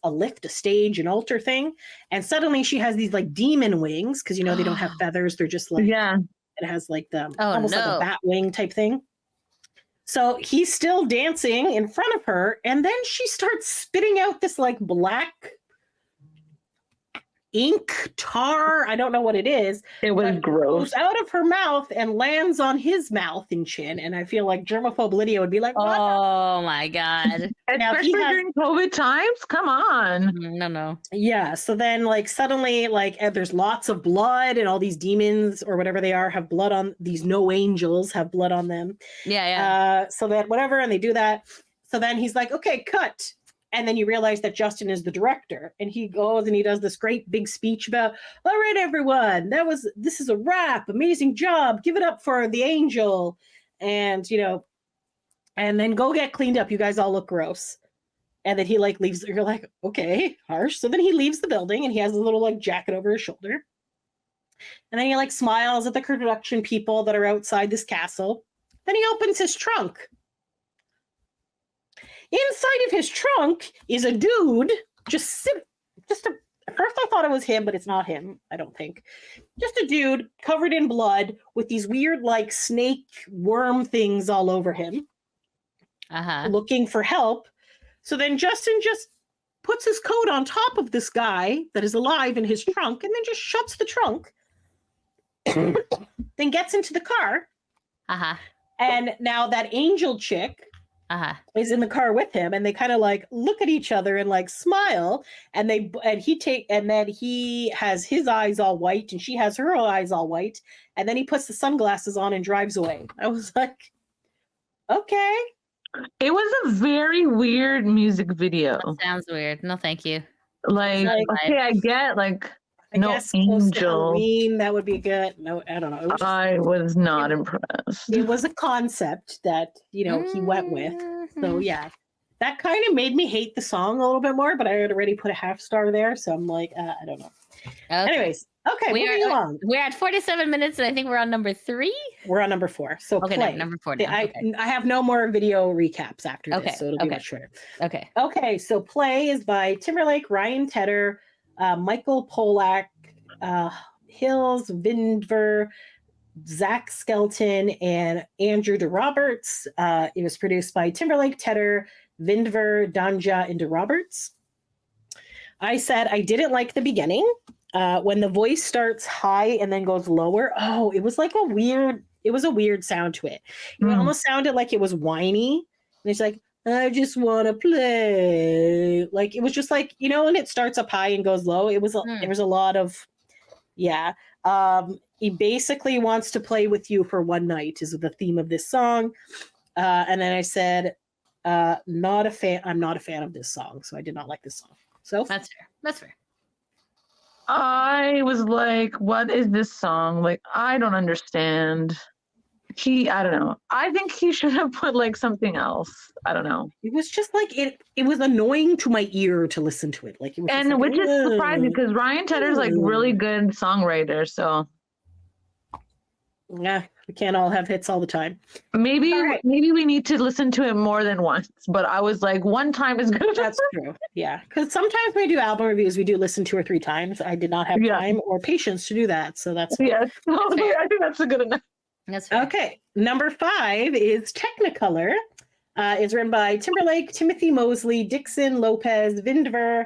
lift, a stage, an altar thing. And suddenly she has these like demon wings because, you know, they don't have feathers. They're just like, it has like the almost like a bat wing type thing. So he's still dancing in front of her. And then she starts spitting out this like black ink tar. I don't know what it is. It was gross. Goes out of her mouth and lands on his mouth and chin. And I feel like germaphobe Lydia would be like, what? Oh my God. Especially during COVID times? Come on. No. Yeah. So then like suddenly like there's lots of blood and all these demons or whatever they are have blood on these no angels have blood on them. Yeah. So that whatever. And they do that. So then he's like, okay, cut. And then you realize that Justin is the director and he goes and he does this great big speech about, all right, everyone, this is a wrap. Amazing job. Give it up for the angel. And, you know, and then go get cleaned up. You guys all look gross. And then he like leaves. You're like, okay, harsh. So then he leaves the building and he has a little like jacket over his shoulder. And then he like smiles at the production people that are outside this castle. Then he opens his trunk. Inside of his trunk is a dude at first I thought it was him, but it's not him, I don't think. Just a dude covered in blood with these weird like snake worm things all over him. Looking for help. So then Justin just puts his coat on top of this guy that is alive in his trunk and then just shuts the trunk. Then gets into the car. And now that angel chick is in the car with him, and they kind of like look at each other and like smile, and then he has his eyes all white and she has her eyes all white, and then he puts the sunglasses on and drives away. I was like, okay. It was a very weird music video. That sounds weird. No, thank you. Like okay, I get like I no guess close to angel. Halloween, that would be good. No, I don't know. I was not impressed. It was a concept that, you know, he went with. So yeah, that kind of made me hate the song a little bit more, but I had already put a half star there. So I'm like, I don't know. Okay. Anyways, okay, moving along. We're at 47 minutes and I think we're on number 3. We're on number 4. So okay, play. number 4 now. I have no more video recaps after this, so it'll be much shorter. Okay, so Play is by Timberlake, Ryan Tedder, Michael Polak, Hills, Vindver, Zach Skelton, and Andrew DeRoberts. It was produced by Timberlake, Tedder, Vindver, Danja, and DeRoberts. I said I didn't like the beginning. When the voice starts high and then goes lower, it was like a weird sound to it. It almost sounded like it was whiny. And it's like, I just want to play. Like, it was just like, you know, when it starts up high and goes low, there was a lot of, he basically wants to play with you for one night is the theme of this song. And then I said, not a fan. I'm not a fan of this song. So I did not like this song. So that's fair. I was like, what is this song? Like, I don't understand. I don't know. I think he should have put like something else. I don't know. It was just like it was annoying to my ear to listen to it. Like it was and which is surprising because Ryan Tedder's like really good songwriter. So yeah, we can't all have hits all the time. Maybe we need to listen to it more than once. But I was like, one time is good. That's true. Yeah, because sometimes when we do album reviews, we do listen 2 or 3 times. I did not have time or patience to do that, so that's I think that's a good enough. That's fair. Okay. Number 5 is Technicolor. It's written by Timberlake, Timothy Mosley, Dixon Lopez, Vindver,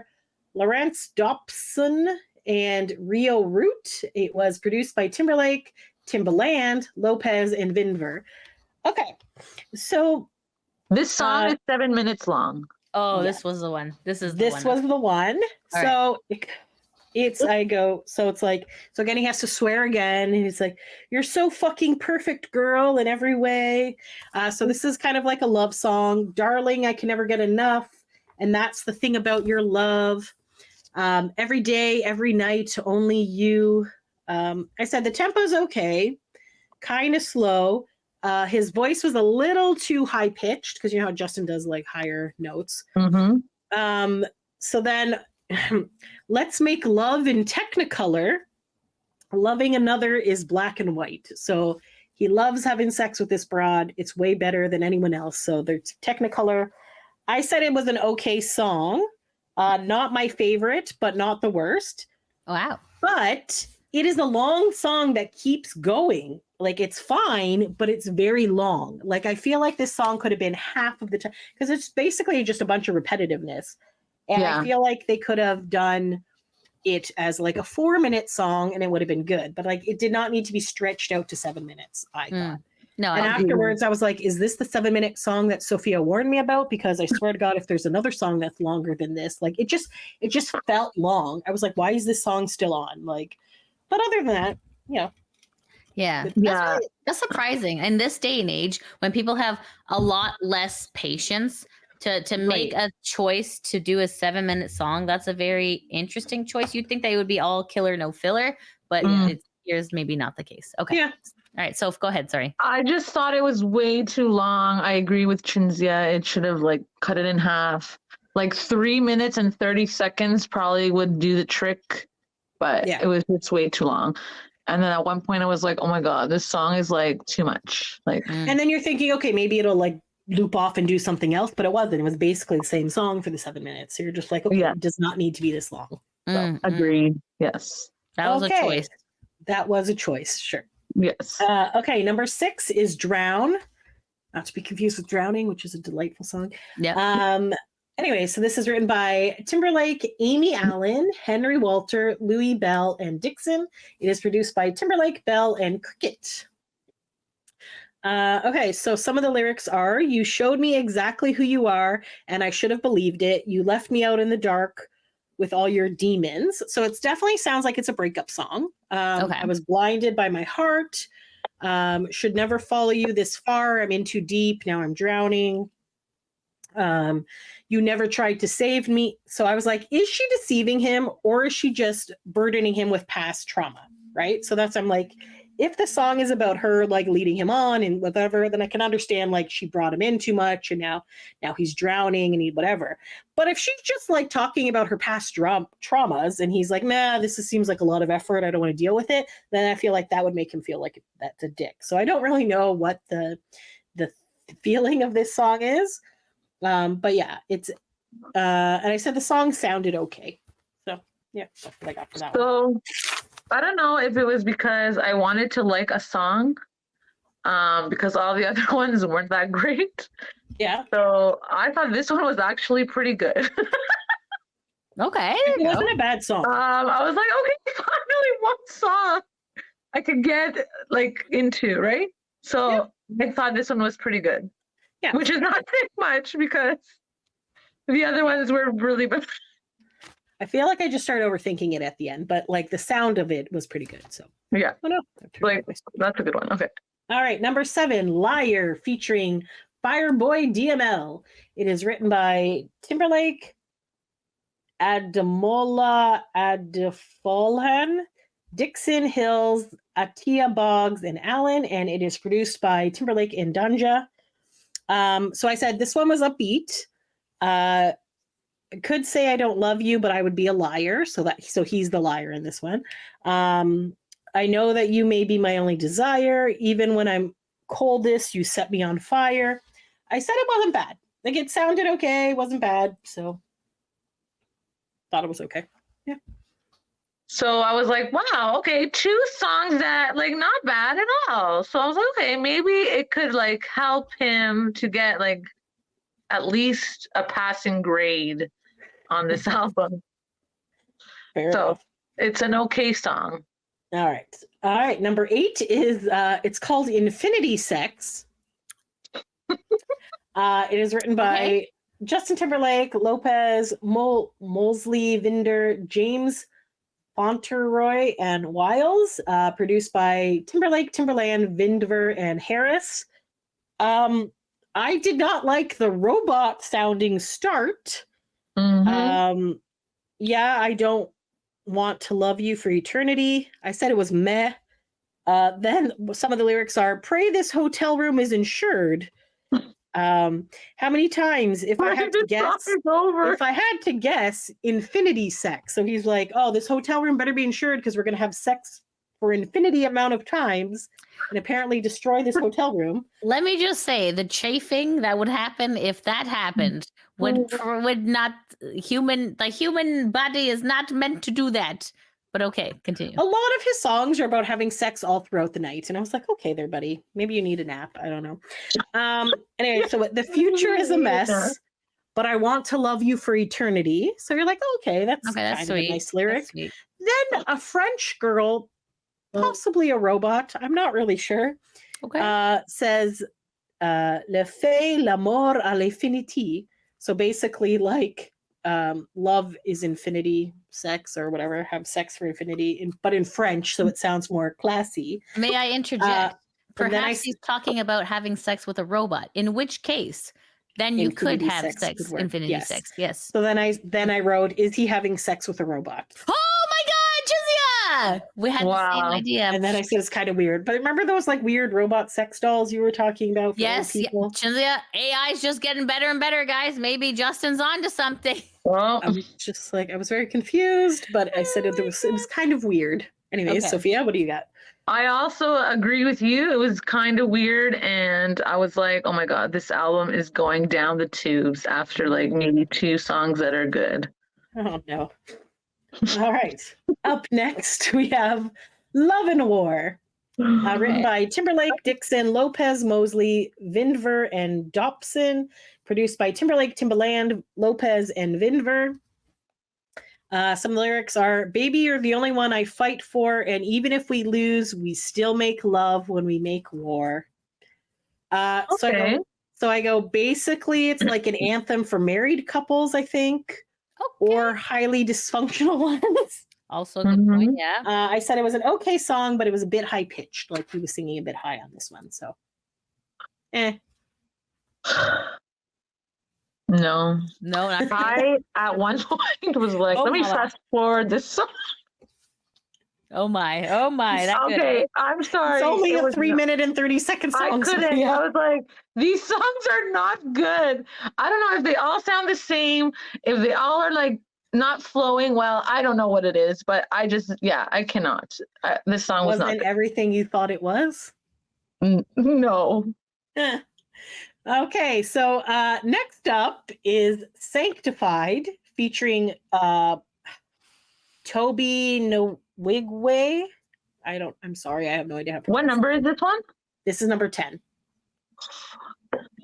Lawrence Dobson, and Rio Root. It was produced by Timberlake, Timbaland, Lopez, and Vindver. Okay. So this song is 7 minutes long. Oh, this was the one. This was the one. All so it's so again he has to swear again and he's like, you're so fucking perfect, girl, in every way. So this is kind of like a love song. Darling, I can never get enough, and that's the thing about your love. Every day, every night, only you. I said the tempo's okay, kind of slow. His voice was a little too high pitched because you know how Justin does like higher notes. So then Let's Make Love in Technicolor. Loving Another is black and white. So he loves having sex with this broad. It's way better than anyone else. So there's Technicolor. I said it was an okay song. Not my favorite, but not the worst. Wow. But it is a long song that keeps going. Like, it's fine, but it's very long. Like, I feel like this song could have been half of the time because it's basically just a bunch of repetitiveness. And I feel like they could have done it as like a 4-minute song and it would have been good. But like, it did not need to be stretched out to 7 minutes, I thought. No. And afterwards, I was like, is this the 7-minute song that Sophia warned me about? Because I swear to God, if there's another song that's longer than this, like it just felt long. I was like, why is this song still on? Like, but other than that, you know. Yeah. That's surprising. In this day and age, when people have a lot less patience to make a choice to do a 7-minute song, that's a very interesting choice. You'd think they would be all killer, no filler, but here's maybe not the case. Okay. Yeah. All right. So go ahead. Sorry. I just thought it was way too long. I agree with Chinzia. It should have like cut it in half. Like 3 minutes and 30 seconds probably would do the trick, but it was just way too long. And then at one point I was like, oh my God, this song is like too much. Like, and then you're thinking, okay, maybe it'll like loop off and do something else, but it wasn't. It was basically the same song for the 7 minutes. So you're just like, okay, it does not need to be this long. So, agreed. Yes. That was a choice. That was a choice. Sure. Yes. Okay. Number 6 is Drown. Not to be confused with Drowning, which is a delightful song. Yeah. Anyway, so this is written by Timberlake, Amy Allen, Henry Walter, Louis Bell, and Dixon. It is produced by Timberlake, Bell, and Cricket. Okay, so some of the lyrics are, you showed me exactly who you are, and I should have believed it. You left me out in the dark with all your demons. So it definitely sounds like it's a breakup song. I was blinded by my heart. Should never follow you this far. I'm in too deep. Now I'm drowning. You never tried to save me. So I was like, is she deceiving him or is she just burdening him with past trauma? Right. So I'm like, if the song is about her like leading him on and whatever, then I can understand like she brought him in too much and now he's drowning and whatever. But if she's just like talking about her past traumas and he's like, nah, seems like a lot of effort, I don't want to deal with it, then I feel like that would make him feel like that's a dick. So I don't really know what the feeling of this song is. But yeah, it's and I said the song sounded okay. So yeah, that's what I got for that one. I don't know if it was because I wanted to like a song, because all the other ones weren't that great. Yeah. So I thought this one was actually pretty good. Okay. It wasn't a bad song. I was like, okay, finally one song I could get like into, right? So I thought this one was pretty good. Yeah. Which is not saying much because the other ones were really bad. I feel like I just started overthinking it at the end, but like the sound of it was pretty good. So yeah. Oh, no. Like, that's a good one. Okay. All right. Number 7, Liar, featuring Fireboy DML. It is written by Timberlake, Ademola Adefolhan, Dixon Hills, Atia Boggs, and Allen, and it is produced by Timberlake and Danja. So I said this one was upbeat. I could say I don't love you, but I would be a liar. So he's the liar in this one. I know that you may be my only desire. Even when I'm coldest, you set me on fire. I said it wasn't bad. Like it sounded okay. It wasn't bad. So thought it was okay. Yeah. So I was like, wow, okay, 2 songs that like not bad at all. So I was like, okay, maybe it could like help him to get like at least a passing grade on this album. Fair enough. It's an okay song. All right. Number 8 is it's called Infinity Sex. It is written by Justin Timberlake, Lopez, Mosley, Vinder, James Fauntleroy, and Wiles. Produced by Timberlake, Timberland, Vindver, and Harris. I did not like the robot sounding start. Yeah, I don't want to love you for eternity. I said it was meh. Then some of the lyrics are, pray this hotel room is insured. How many times, if I had to guess, infinity sex. So he's like, oh, this hotel room better be insured because we're going to have sex for infinity amount of times and apparently destroy this hotel room. Let me just say, the chafing that would happen if that happened would not, the human body is not meant to do that. But okay, continue. A lot of his songs are about having sex all throughout the night. And I was like, okay there, buddy. Maybe you need a nap. I don't know. Anyway, so the future is a mess, but I want to love you for eternity. So you're like, okay, that's kind of a nice lyric. Then a French girl, possibly a robot, I'm not really sure, says, le fait l'amour à l'infinité. So basically like, love is infinity, sex or whatever, have sex for infinity, but in French, so it sounds more classy. May I interject? Perhaps he's talking about having sex with a robot, in which case then you could have sex, infinity sex. Yes. So then I wrote, is he having sex with a robot? Oh my God, Jizia! We had the same idea. And then I said it's kind of weird. But remember those like weird robot sex dolls you were talking about? Yes, people? Jizia, AI is just getting better and better, guys. Maybe Justin's onto something. Well, I was just like, I was very confused, but I said it was kind of weird. Anyways, Sophia, what do you got? I also agree with you. It was kind of weird, and I was like, oh my God, this album is going down the tubes after like maybe 2 songs that are good. Oh no. All right. Up next, we have Love and War. Written by Timberlake, Dixon, Lopez, Mosley, Vindver, and Dobson. Produced by Timberlake, Timbaland, Lopez, and Vindver. Some lyrics are, baby, you're the only one I fight for, and even if we lose, we still make love when we make war. So I go, basically, it's like an anthem for married couples, I think, or highly dysfunctional ones. Also a good point, yeah. I said it was an okay song, but it was a bit high-pitched, like he was singing a bit high on this one, so. No, not I at one point was like, let me fast forward this song. Oh my. That's okay, good. I'm sorry. It's only a 3-minute and 30-second song. I couldn't. I was like, these songs are not good. I don't know if they all sound the same, if they all are like not flowing well. I don't know what it is, but I cannot. This song was Wasn't not everything you thought it was? No. Okay, so next up is Sanctified, featuring Toby Nwigwe. I'm sorry, I have no idea how to What number is this one? This is number 10.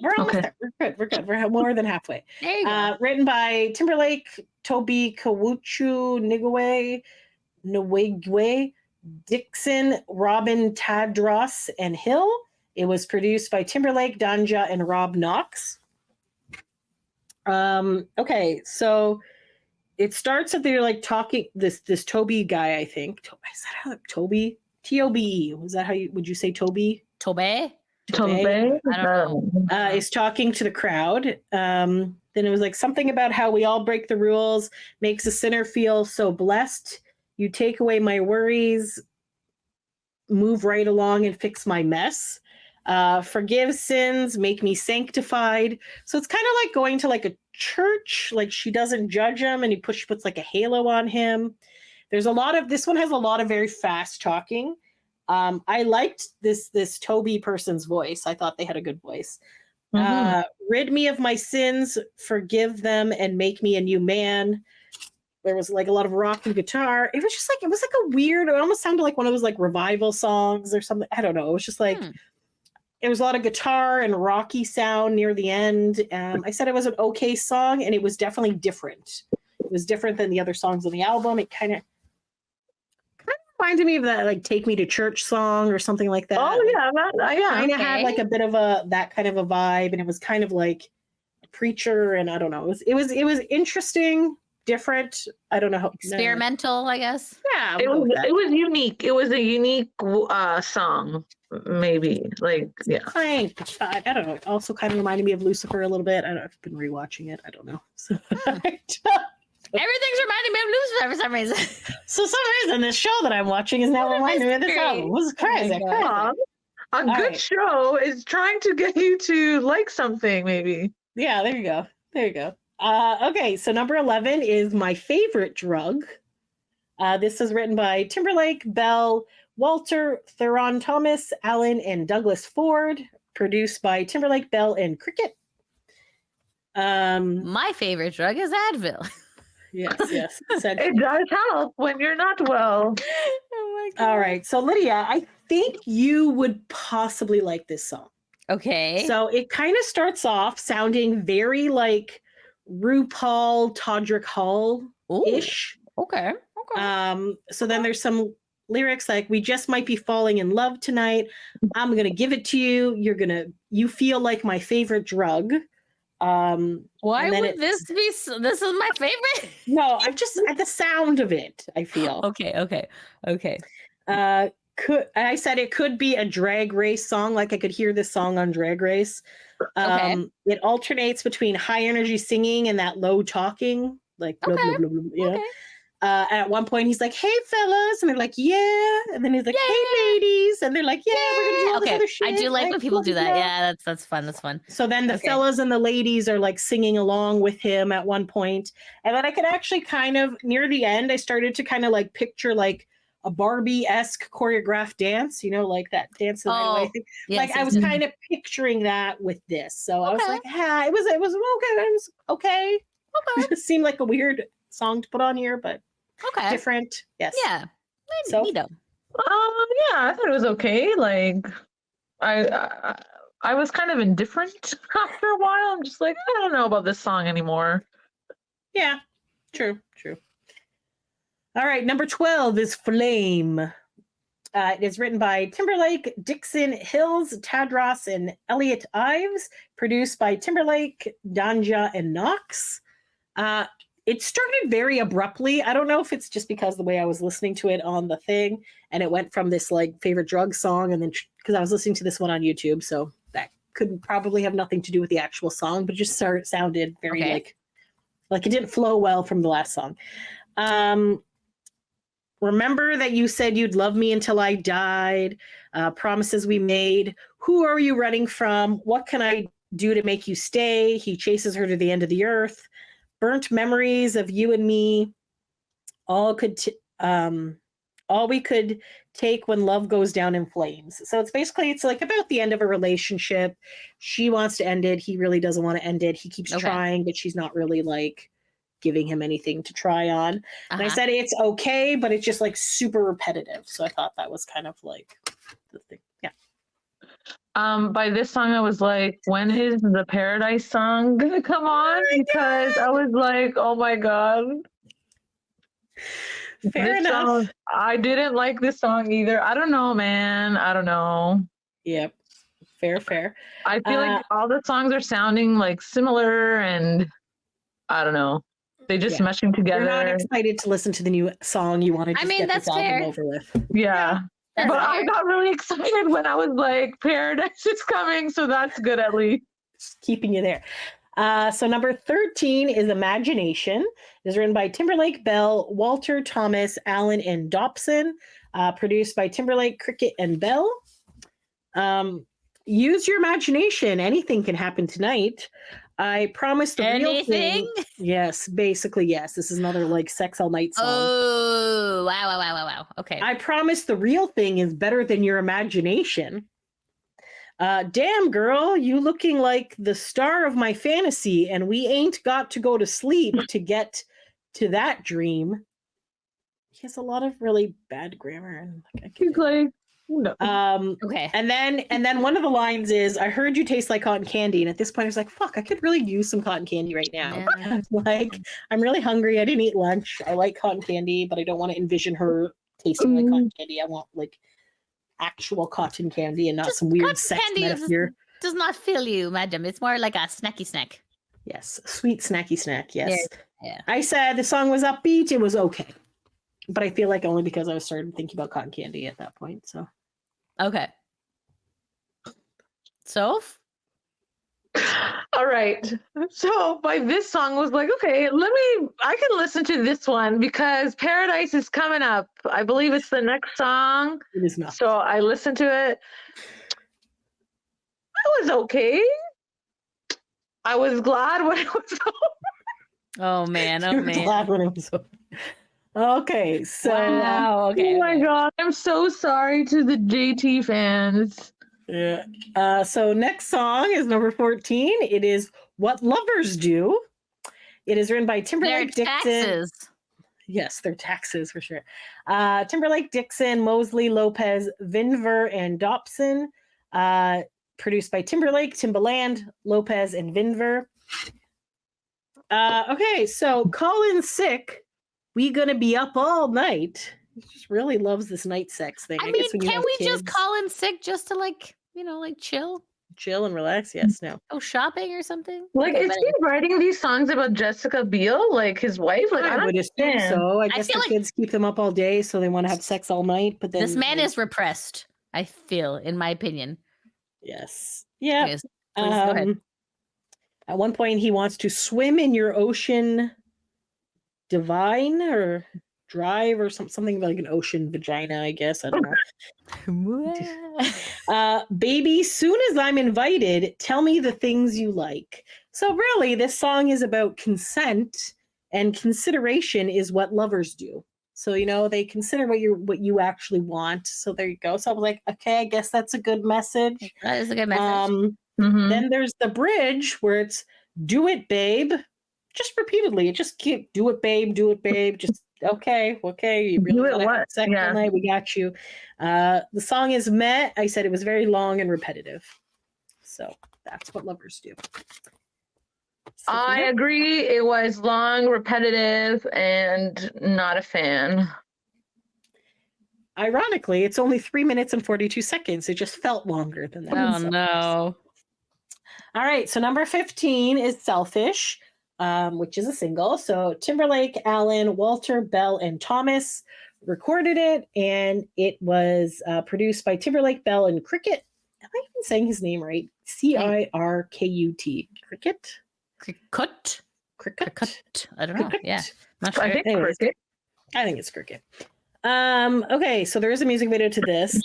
We're almost there. We're good. We're more than halfway. There you go. Written by Timberlake, Toby Nwigwe, Dixon, Robin Tadros, and Hill. It was produced by Timberlake, Danja, and Rob Knox. Okay, so it starts that they're like talking, this Toby guy, I think. Is that how Toby? Tobe. Was that how would you say Toby? Tobe? Tobe? I don't know. Is talking to the crowd. Then it was like something about how we all break the rules, makes a sinner feel so blessed. You take away my worries, move right along and fix my mess. Forgive sins, make me sanctified. So it's kind of like going to like a church, like she doesn't judge him and he puts like a halo on him. This one has a lot of very fast talking. I liked this Toby person's voice. I thought they had a good voice. Rid me of my sins, forgive them, and make me a new man. There was like a lot of rock and guitar. It was like a weird, it almost sounded like one of those like revival songs or something. I don't know. It was just like, it was a lot of guitar and rocky sound near the end. I said it was an okay song, and it was definitely different. It was different than the other songs on the album. It kind of reminded me of that like "Take Me to Church" song or something like that. Oh yeah, kind of had like a bit of that kind of a vibe, and it was kind of like a preacher, and I don't know. It was interesting, different. I don't know how experimental, I guess. Yeah, it was unique. It was a unique song. Maybe like I don't know. It also kind of reminded me of Lucifer a little bit. I've been rewatching it. I don't know. So, Everything's reminding me of Lucifer for some reason. So some reason this show that I'm watching is now reminding me of this album. This is crazy. Oh my God. crazy. A good show is trying to get you to like something, maybe. Yeah, there you go. There you go. Okay, so number 11 is My Favorite Drug. This is written by Timberlake, Bell, Walter, Theron Thomas, Allen, and Douglas Ford. Produced by Timberlake, Bell, and Cricket. My favorite drug is Advil. Yes. It does help when you're not well. Oh my God. All right, so Lydia, I think you would possibly like this song. Okay. So it kind of starts off sounding very like RuPaul Todrick Hall-ish. Okay. So then there's some lyrics like, we just might be falling in love tonight. I'm going to give it to you. You feel like my favorite drug. Why would this be? This is my favorite. No, I'm just at the sound of it, I feel. Okay. I said it could be a Drag Race song. Like I could hear this song on Drag Race. It alternates between high energy singing and that low talking, like blah, blah, blah, blah, you know? At one point he's like, "Hey fellas," and they're like, "Yeah," and then he's like, "Hey ladies," and they're like, "Yeah, we're gonna do all this other shit." I do like when people do that. Yeah, that's fun. That's fun. So then the fellas and the ladies are like singing along with him at one point, and then I could actually kind of near the end, I started to kind of like picture like a Barbie-esque choreographed dance, you know, like that dance the night away thing. I was kind of picturing that with this. So I was like, it was okay. It was okay. It just seemed like a weird song to put on here, but different. Yes. Yeah. So yeah, I thought it was okay. Like I was kind of indifferent after a while. I'm just like, I don't know about this song anymore. Yeah. True. All right, number 12 is Flame. It is written by Timberlake, Dixon Hills, Tadros, and Elliot Ives. Produced by Timberlake, Danja, and Knox. It started very abruptly. I don't know if it's just because the way I was listening to it on the thing, and it went from this like favorite drug song, and then because I was listening to this one on YouTube, so that could probably have nothing to do with the actual song, but just sounded very like it didn't flow well from the last song. Remember that you said you'd love me until I died. Promises we made. Who are you running from? What can I do to make you stay? He chases her to the end of the earth. Burnt memories of you and me. All we could take when love goes down in flames. So it's like about the end of a relationship. She wants to end it. He really doesn't want to end it. He keeps trying, but she's not really like giving him anything to try on. And I said it's okay, but it's just like super repetitive. So I thought that was kind of like the thing. Yeah. By this song I was like, when is the Paradise song gonna come on? Because I was like, oh my God. Fair enough. Song, I didn't like this song either. I don't know, man. I don't know. Yep. Fair. I feel like all the songs are sounding like similar, and I don't know. They just meshing together. You're not excited to listen to the new song. You want to just get this album over with. Yeah. But I got really excited when I was like, Paradise is coming, so that's good at least. Just keeping you there. So number 13 is Imagination. It is written by Timberlake, Bell, Walter, Thomas, Allen, and Dobson. Produced by Timberlake, Cricket, and Bell. Use your imagination. Anything can happen tonight. I promise the real thing. Yes, basically, yes. This is another like sex all night song. Oh, wow. Okay. I promise the real thing is better than your imagination. Damn, girl, you looking like the star of my fantasy, and we ain't got to go to sleep to get to that dream. He has a lot of really bad grammar. He's like, no. Okay. And then one of the lines is, I heard you taste like cotton candy. And at this point I was like, fuck, I could really use some cotton candy right now. Yeah. Like, I'm really hungry. I didn't eat lunch. I like cotton candy, but I don't want to envision her tasting like cotton candy. I want like actual cotton candy and not just some weird sex metaphor. Does not fill you, madam. It's more like a snacky snack. Yes. Sweet snacky snack. Yes. Yeah. I said the song was upbeat. It was okay. But I feel like only because I was started thinking about cotton candy at that point. So okay. So All right. So by this song was like, okay, I can listen to this one because Paradise is coming up. I believe it's the next song. It is not. So I listened to it. I was okay. I was glad when it was over. Oh man, oh You're man. glad when it was over. Okay, so Wow. Okay. Oh my okay. god, I'm so sorry to the JT fans. yeah. So next song is number 14. It is What Lovers Do. It is written by Their Timberlake Dixon. taxes. Yes, their taxes for sure. Timberlake, Dixon, Mosley, Lopez, Vinver, and Dobson. Produced by Timberlake, Timbaland, Lopez, and Vinver. Okay, so Colin's sick. We gonna be up all night. He just really loves this night sex thing. I guess when mean, you can have we just kids, call in sick just to like chill, chill and relax? Yes, no. go shopping or something? Like, Okay, is but he writing these songs about Jessica Biel, like his wife? Like, I I don't would assume understand. so. I I guess feel the like- kids keep them up all day, so they want to have sex all night. But then this man is repressed. I feel, in my opinion. yes, yeah. Anyways, please go ahead. At one point, he wants to swim in your ocean divine or drive or something like an ocean vagina, I guess. I don't know. Baby, soon as I'm invited, tell me the things you like. So really, this song is about consent, and consideration is what lovers do. So they consider what you actually want. So there you go. So I was like, okay, I guess that's a good message. That is a good message. Mhm. Then there's the bridge where it's do it, babe. Just repeatedly. Just keep do it, babe, do it, babe. Just okay. You really Do it want to have what? sex all Yeah. night? We got you. The song is Met. I said it was very long and repetitive. So that's what lovers do. So I agree. It was long, repetitive, and not a fan. ironically, it's only 3 minutes and 42 seconds. It just felt longer than that. Oh So- no. All right, so number 15 is Selfish, which is a single. So Timberlake, Allen, Walter, Bell, and Thomas recorded it, and it was produced by Timberlake, Bell, and Cricket. Am I even saying his name right? Cirkut. Cricket? Cricket. Cricket? I don't know. Cricket. Yeah. Not sure. I think Anyways. Cricket. I think it's Cricket. Okay, so there is a music video to this.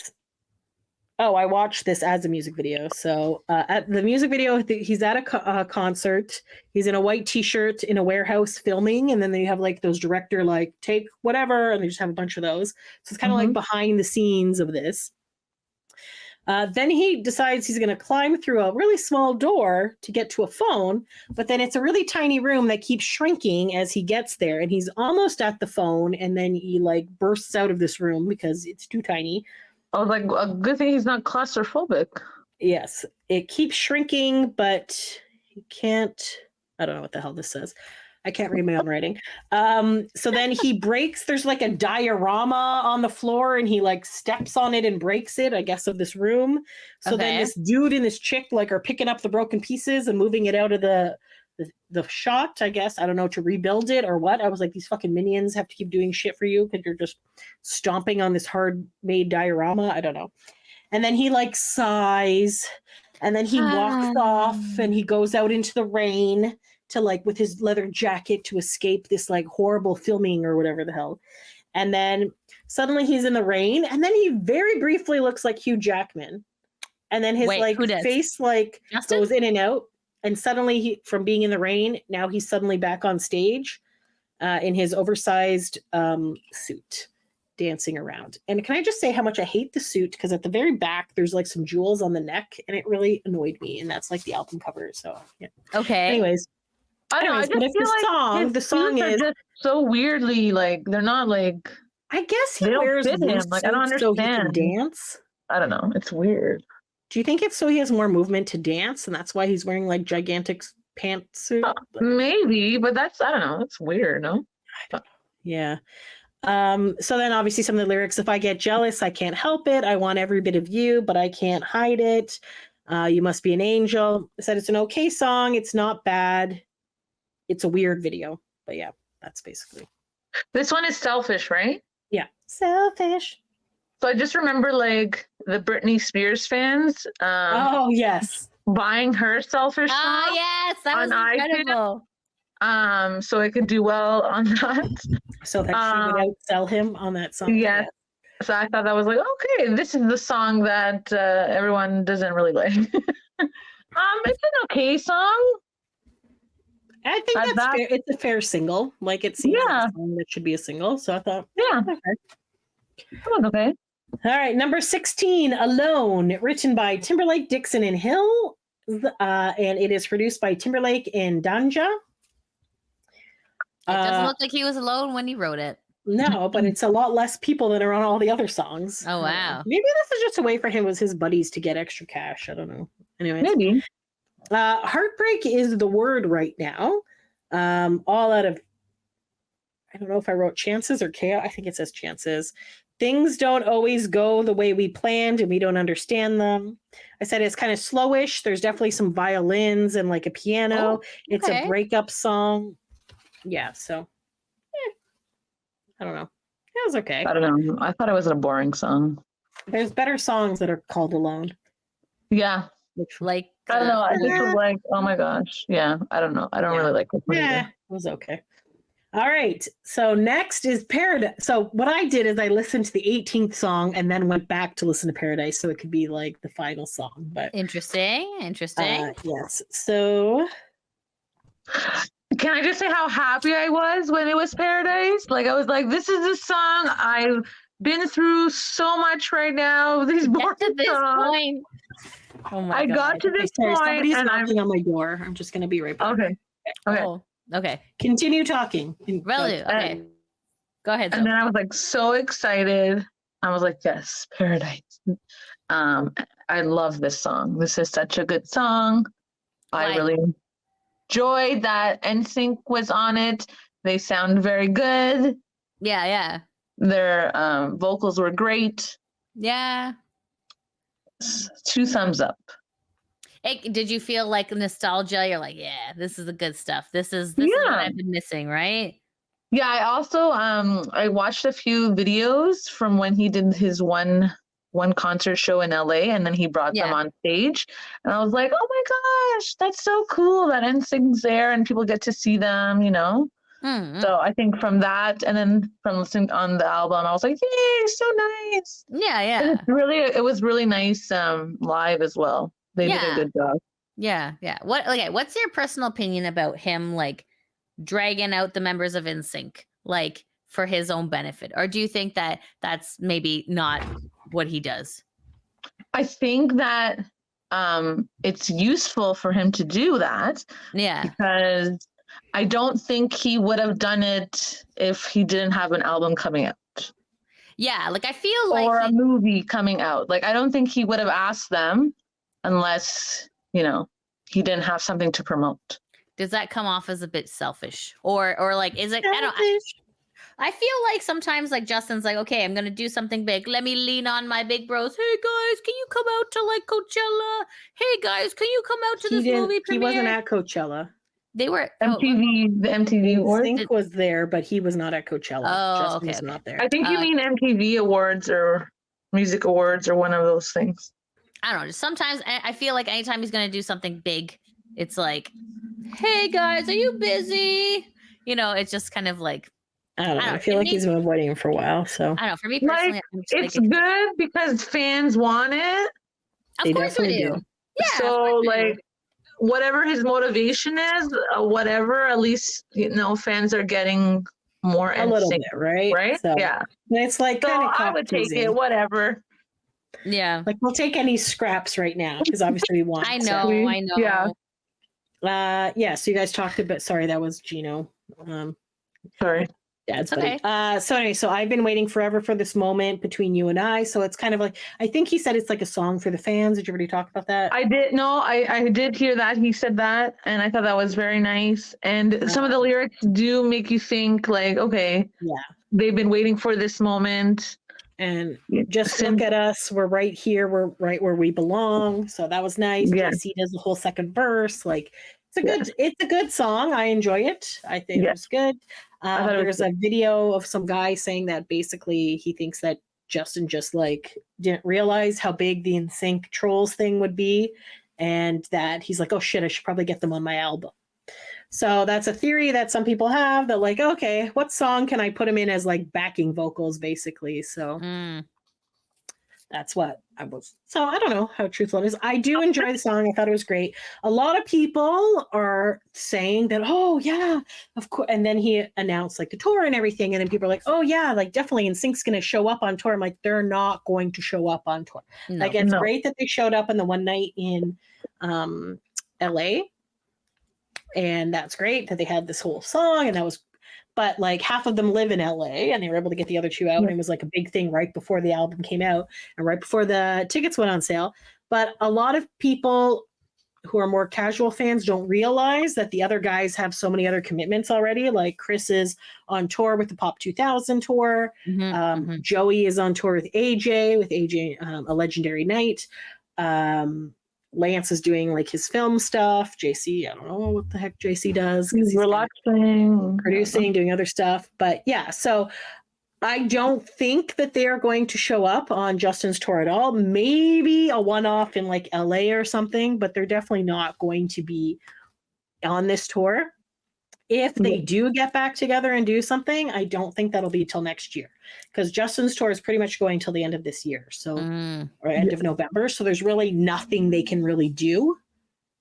Oh, I watched this as a music video. So at the music video, he's at a concert. He's in a white T-shirt in a warehouse filming, and then they have like those director like take whatever, and they just have a bunch of those. So it's kind of like behind the scenes of this. Then he decides he's going to climb through a really small door to get to a phone, but then it's a really tiny room that keeps shrinking as he gets there, and he's almost at the phone, and then he like bursts out of this room because it's too tiny. I was like, a good thing he's not claustrophobic. Yes, it keeps shrinking, but you can't. I don't know what the hell this says. I can't read my own writing. So then he breaks. There's like a diorama on the floor, and he like steps on it and breaks it, I guess, of this room. So then Okay. this dude and this chick like are picking up the broken pieces and moving it out of the shot, I guess. I don't know, to rebuild it or what. I was like, these fucking minions have to keep doing shit for you because you're just stomping on this hard made diorama. I don't know. And then he like sighs, and then he walks off, and he goes out into the rain to like with his leather jacket to escape this like horrible filming or whatever the hell. And then suddenly he's in the rain, and then he very briefly looks like Hugh Jackman. And then his Wait, like who does? face like Justin? goes in and out. And suddenly he, from being in the rain, now he's suddenly back on stage in his oversized suit, dancing around. And can I just say how much I hate the suit? Because at the very back, there's like some jewels on the neck, and it really annoyed me. And that's like the album cover. So yeah. Okay. Anyways, I don't know. I Anyways, just but if feel the like song- his the song suits are is- just so weirdly like they're not like I guess he They don't wears fit him. loose Like, I don't suits so he can understand. dance. I don't know. It's weird. Do you think it's so he has more movement to dance, and that's why he's wearing like gigantic pantsuit? Maybe, but that's I don't know. It's weird. No. Yeah. So then obviously some of the lyrics, if I get jealous, I can't help it. I want every bit of you, but I can't hide it. You must be an angel. I said it's an okay song. It's not bad. It's a weird video. But yeah, that's basically. This one is Selfish, right? Yeah. Selfish. So I just remember like the Britney Spears fans. Oh, yes. buying her Selfish Ah, song yes, that was on iTunes. incredible. So it could do well on that. So that she would outsell him on that song. Yes. So I thought that was like, okay, this is the song that everyone doesn't really like. It's an okay song. I think that's that- fair. It's a fair single. Like it seems like Yeah. a song that should be a single. So I thought, Yeah, okay. that was okay. All right, number 16, Alone, written by Timberlake, Dixon, and Hill. And it is produced by Timberlake and Danja. It doesn't look like he was alone when he wrote it. No, but it's a lot less people than are on all the other songs. Oh, wow. Maybe this is just a way for him with his buddies to get extra cash. I don't know. Anyways. Maybe. Heartbreak is the word right now. All out of, I don't know if I wrote chances or chaos. I think it says chances. Things don't always go the way we planned and we don't understand them. I said it's kind of slowish. There's definitely some violins and like a piano. It's a breakup song. Yeah, so I don't know. It was okay. I don't know. I thought it was a boring song. There's better songs that are called Alone. Yeah. Like I don't know. I just was like, oh my gosh. Yeah. I don't know. I don't really like this one Yeah, either. it was okay. All right. So next is Paradise. So what I did is I listened to the 18th song and then went back to listen to Paradise, so it could be like the final song. But interesting. yes. So can I just say how happy I was when it was Paradise? Like I was like, this is the song I've been through so much right now. These boring to this songs. point. Oh my I got to this sorry, point somebody's and knocking on my door. I'm just gonna be right back. Okay. Okay. Oh, okay. Continue talking. Really? Okay. Go ahead. And then I was like so excited. I was like, yes, Paradise. I love this song. This is such a good song. I really enjoyed that NSYNC was on it. They sound very good. Yeah. Their vocals were great. Yeah. 2 thumbs up. Did you feel like nostalgia? You're like, yeah, this is the good stuff. This is what I've been missing, right? Yeah, I also I watched a few videos from when he did his one concert show in LA and then he brought them on stage. And I was like, oh my gosh, that's so cool that NSYNC's there and people get to see them, you know? Mm-hmm. So I think from that and then from listening on the album, I was like, yay, so nice. Yeah. It was really nice live as well. They did a good job. Yeah. What's your personal opinion about him like dragging out the members of NSYNC like for his own benefit? Or do you think that that's maybe not what he does? I think that it's useful for him to do that. Yeah. Because I don't think he would have done it if he didn't have an album coming out. Yeah, like I feel like or a movie coming out. Like I don't think he would have asked them unless, you know, he didn't have something to promote. Does that come off as a bit selfish? Or like is it I feel like sometimes like Justin's like, okay, I'm gonna do something big. Let me lean on my big bros. Hey guys, can you come out to like Coachella? Hey guys, can you come out to this movie premiere? He wasn't at Coachella. They were MTV, the MTV Awards. Sync was there, but he was not at Coachella. Oh, Justin was not there. I think you mean MTV Awards or Music Awards or one of those things. I don't know. Sometimes I feel like anytime he's gonna do something big, it's like, hey guys, are you busy? You know, it's just kind of like I don't know. I feel like he's been avoiding him for a while. So I don't know. For me personally, like, it's good because fans want it. Of course we do. Yeah. So like, whatever his motivation is, whatever, at least you know fans are getting more a little bit, right? Right? So, yeah. It's like so kind of I would take it, whatever. Yeah. Like we'll take any scraps right now because obviously we want. I know. Yeah. So you guys talked a bit. Sorry, that was Gino. Sorry. Dad's okay. Buddy. So anyway, so I've been waiting forever for this moment between you and I. So it's kind of like I think he said it's like a song for the fans. Did you already talk about that? I did. No, I did hear that. He said that, and I thought that was very nice. And some of the lyrics do make you think, like, okay, they've been waiting for this moment. And just look at us. We're right here. We're right where we belong. So that was nice. Yeah. He does the whole second verse. Like it's a good song. I enjoy it. I think it was good. There's a video of some guy saying that basically he thinks that Justin just like didn't realize how big the NSYNC trolls thing would be. and that he's like, oh shit, I should probably get them on my album. So that's a theory that some people have, that like, okay, what song can I put him in as like backing vocals, basically? So that's what I was. So I don't know how truthful it is. I do enjoy the song. I thought it was great. A lot of people are saying that, oh yeah, of course. And then he announced like the tour and everything. And then people are like, oh yeah, like definitely NSYNC's going to show up on tour. I'm like, they're not going to show up on tour. Like it's great that they showed up on the one night in LA. And that's great that they had this whole song, and that was, but like half of them live in LA, and they were able to get the other two out. And it was like a big thing right before the album came out and right before the tickets went on sale. But a lot of people who are more casual fans don't realize that the other guys have so many other commitments already. Like Chris is on tour with the Pop 2000 tour. Joey is on tour with AJ, A Legendary Night. Lance is doing like his film stuff. JC, I don't know what the heck JC does. He's relaxing, producing, doing other stuff. But yeah, so I don't think that they are going to show up on Justin's tour at all. Maybe a one-off in like LA or something, but they're definitely not going to be on this tour. If they do get back together and do something, I don't think that'll be till next year, because Justin's tour is pretty much going till the end of this year, so or end of November. So there's really nothing they can really do.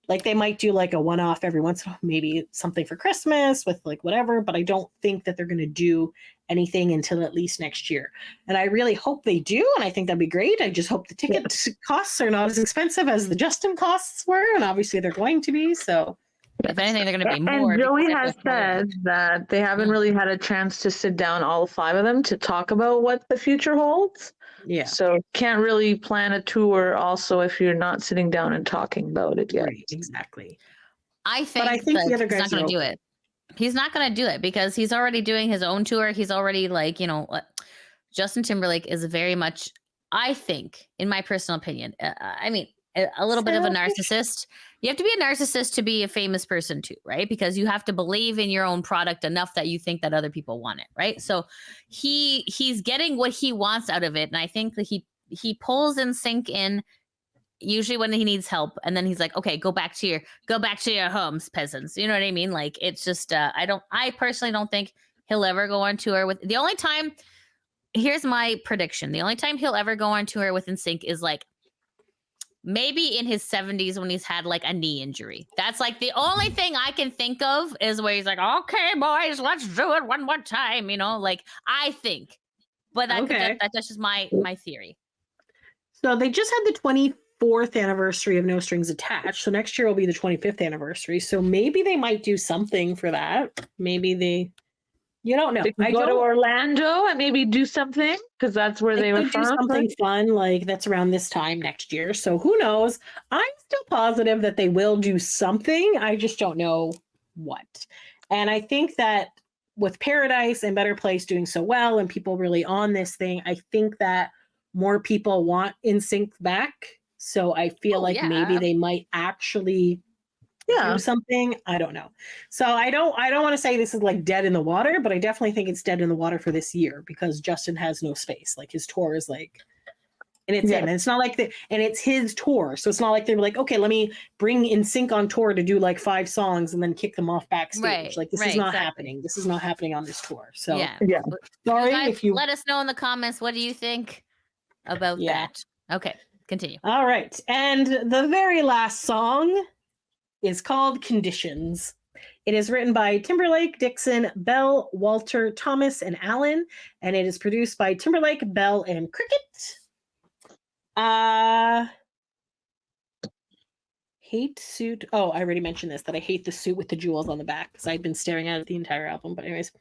Like they might do like a one-off every once in a while, maybe something for Christmas with like whatever, but I don't think that they're going to do anything until at least next year. And I really hope they do, and I think that'd be great. I just hope the ticket costs are not as expensive as the Justin costs were, and obviously they're going to be. So. If anything, they're going to be more. And Joey has said that they haven't really had a chance to sit down, all five of them, to talk about what the future holds. Yeah. So can't really plan a tour also if you're not sitting down and talking about it yet. Right, exactly. I think the other guys he's not going to do it. He's not going to do it because he's already doing his own tour. He's already like, Justin Timberlake is very much, I think, in my personal opinion, a little bit of a narcissist. You have to be a narcissist to be a famous person too, right? Because you have to believe in your own product enough that you think that other people want it, right? So he's getting what he wants out of it, and I think that he pulls NSYNC in usually when he needs help, and then he's like, okay, go back to your homes, peasants. You know what I mean? Like it's just I personally don't think he'll ever go on tour with. The only time, here's my prediction: the only time he'll ever go on tour with NSYNC is like maybe in his 70s when he's had like a knee injury. That's like the only thing I can think of is where he's like, okay, boys, let's do it one more time. Like I think, but that's just my theory. So they just had the 24th anniversary of No Strings Attached. So next year will be the 25th anniversary. So maybe they might do something for that. Maybe you don't know. They can go to Orlando and maybe do something, because that's where they were from. Do something fun, like that's around this time next year. So who knows? I'm still positive that they will do something. I just don't know what. And I think that with Paradise and Better Place doing so well and people really on this thing, I think that more people want NSYNC back. So I feel maybe they might actually do something. I don't know. So I don't want to say this is like dead in the water, but I definitely think it's dead in the water for this year because Justin has no space. Like his tour is like, and it's him. And it's not like and it's his tour. So it's not like they were like, okay, let me bring NSYNC on tour to do like 5 songs and then kick them off backstage. Right, like this is not happening. This is not happening on this tour. So sorry if you let us know in the comments, what do you think about that? Okay, continue. All right. And the very last song is called Conditions. It is written by Timberlake, Dixon, Bell, Walter, Thomas, and Allen, and it is produced by Timberlake, Bell, and Cricket. Hate suit. Oh, I already mentioned this, that I hate the suit with the jewels on the back because I've been staring at it the entire album. But anyways,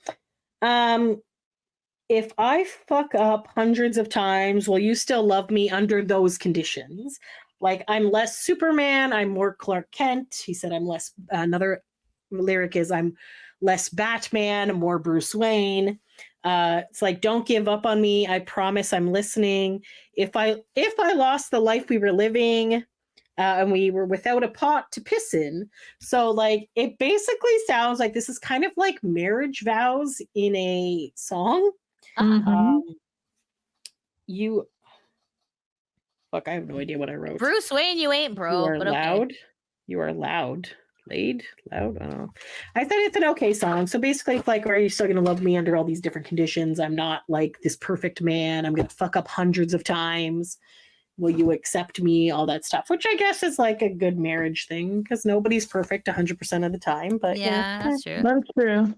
if I fuck up hundreds of times, will you still love me under those conditions? Like, I'm less Superman, I'm more Clark Kent. He said I'm less, another lyric is I'm less Batman, more Bruce Wayne. It's like, don't give up on me. I promise I'm listening. If I lost the life we were living and we were without a pot to piss in. So like, it basically sounds like this is kind of like marriage vows in a song. fuck, I have no idea what I wrote. Bruce Wayne, you ain't, bro. You are but okay. loud. You are loud. Laid? Loud? I don't know. I said it's an okay song. So basically, it's like, are you still going to love me under all these different conditions? I'm not like this perfect man. I'm going to fuck up hundreds of times. Will you accept me? All that stuff, which I guess is like a good marriage thing because nobody's perfect 100% of the time. But Yeah, that's true. That's true.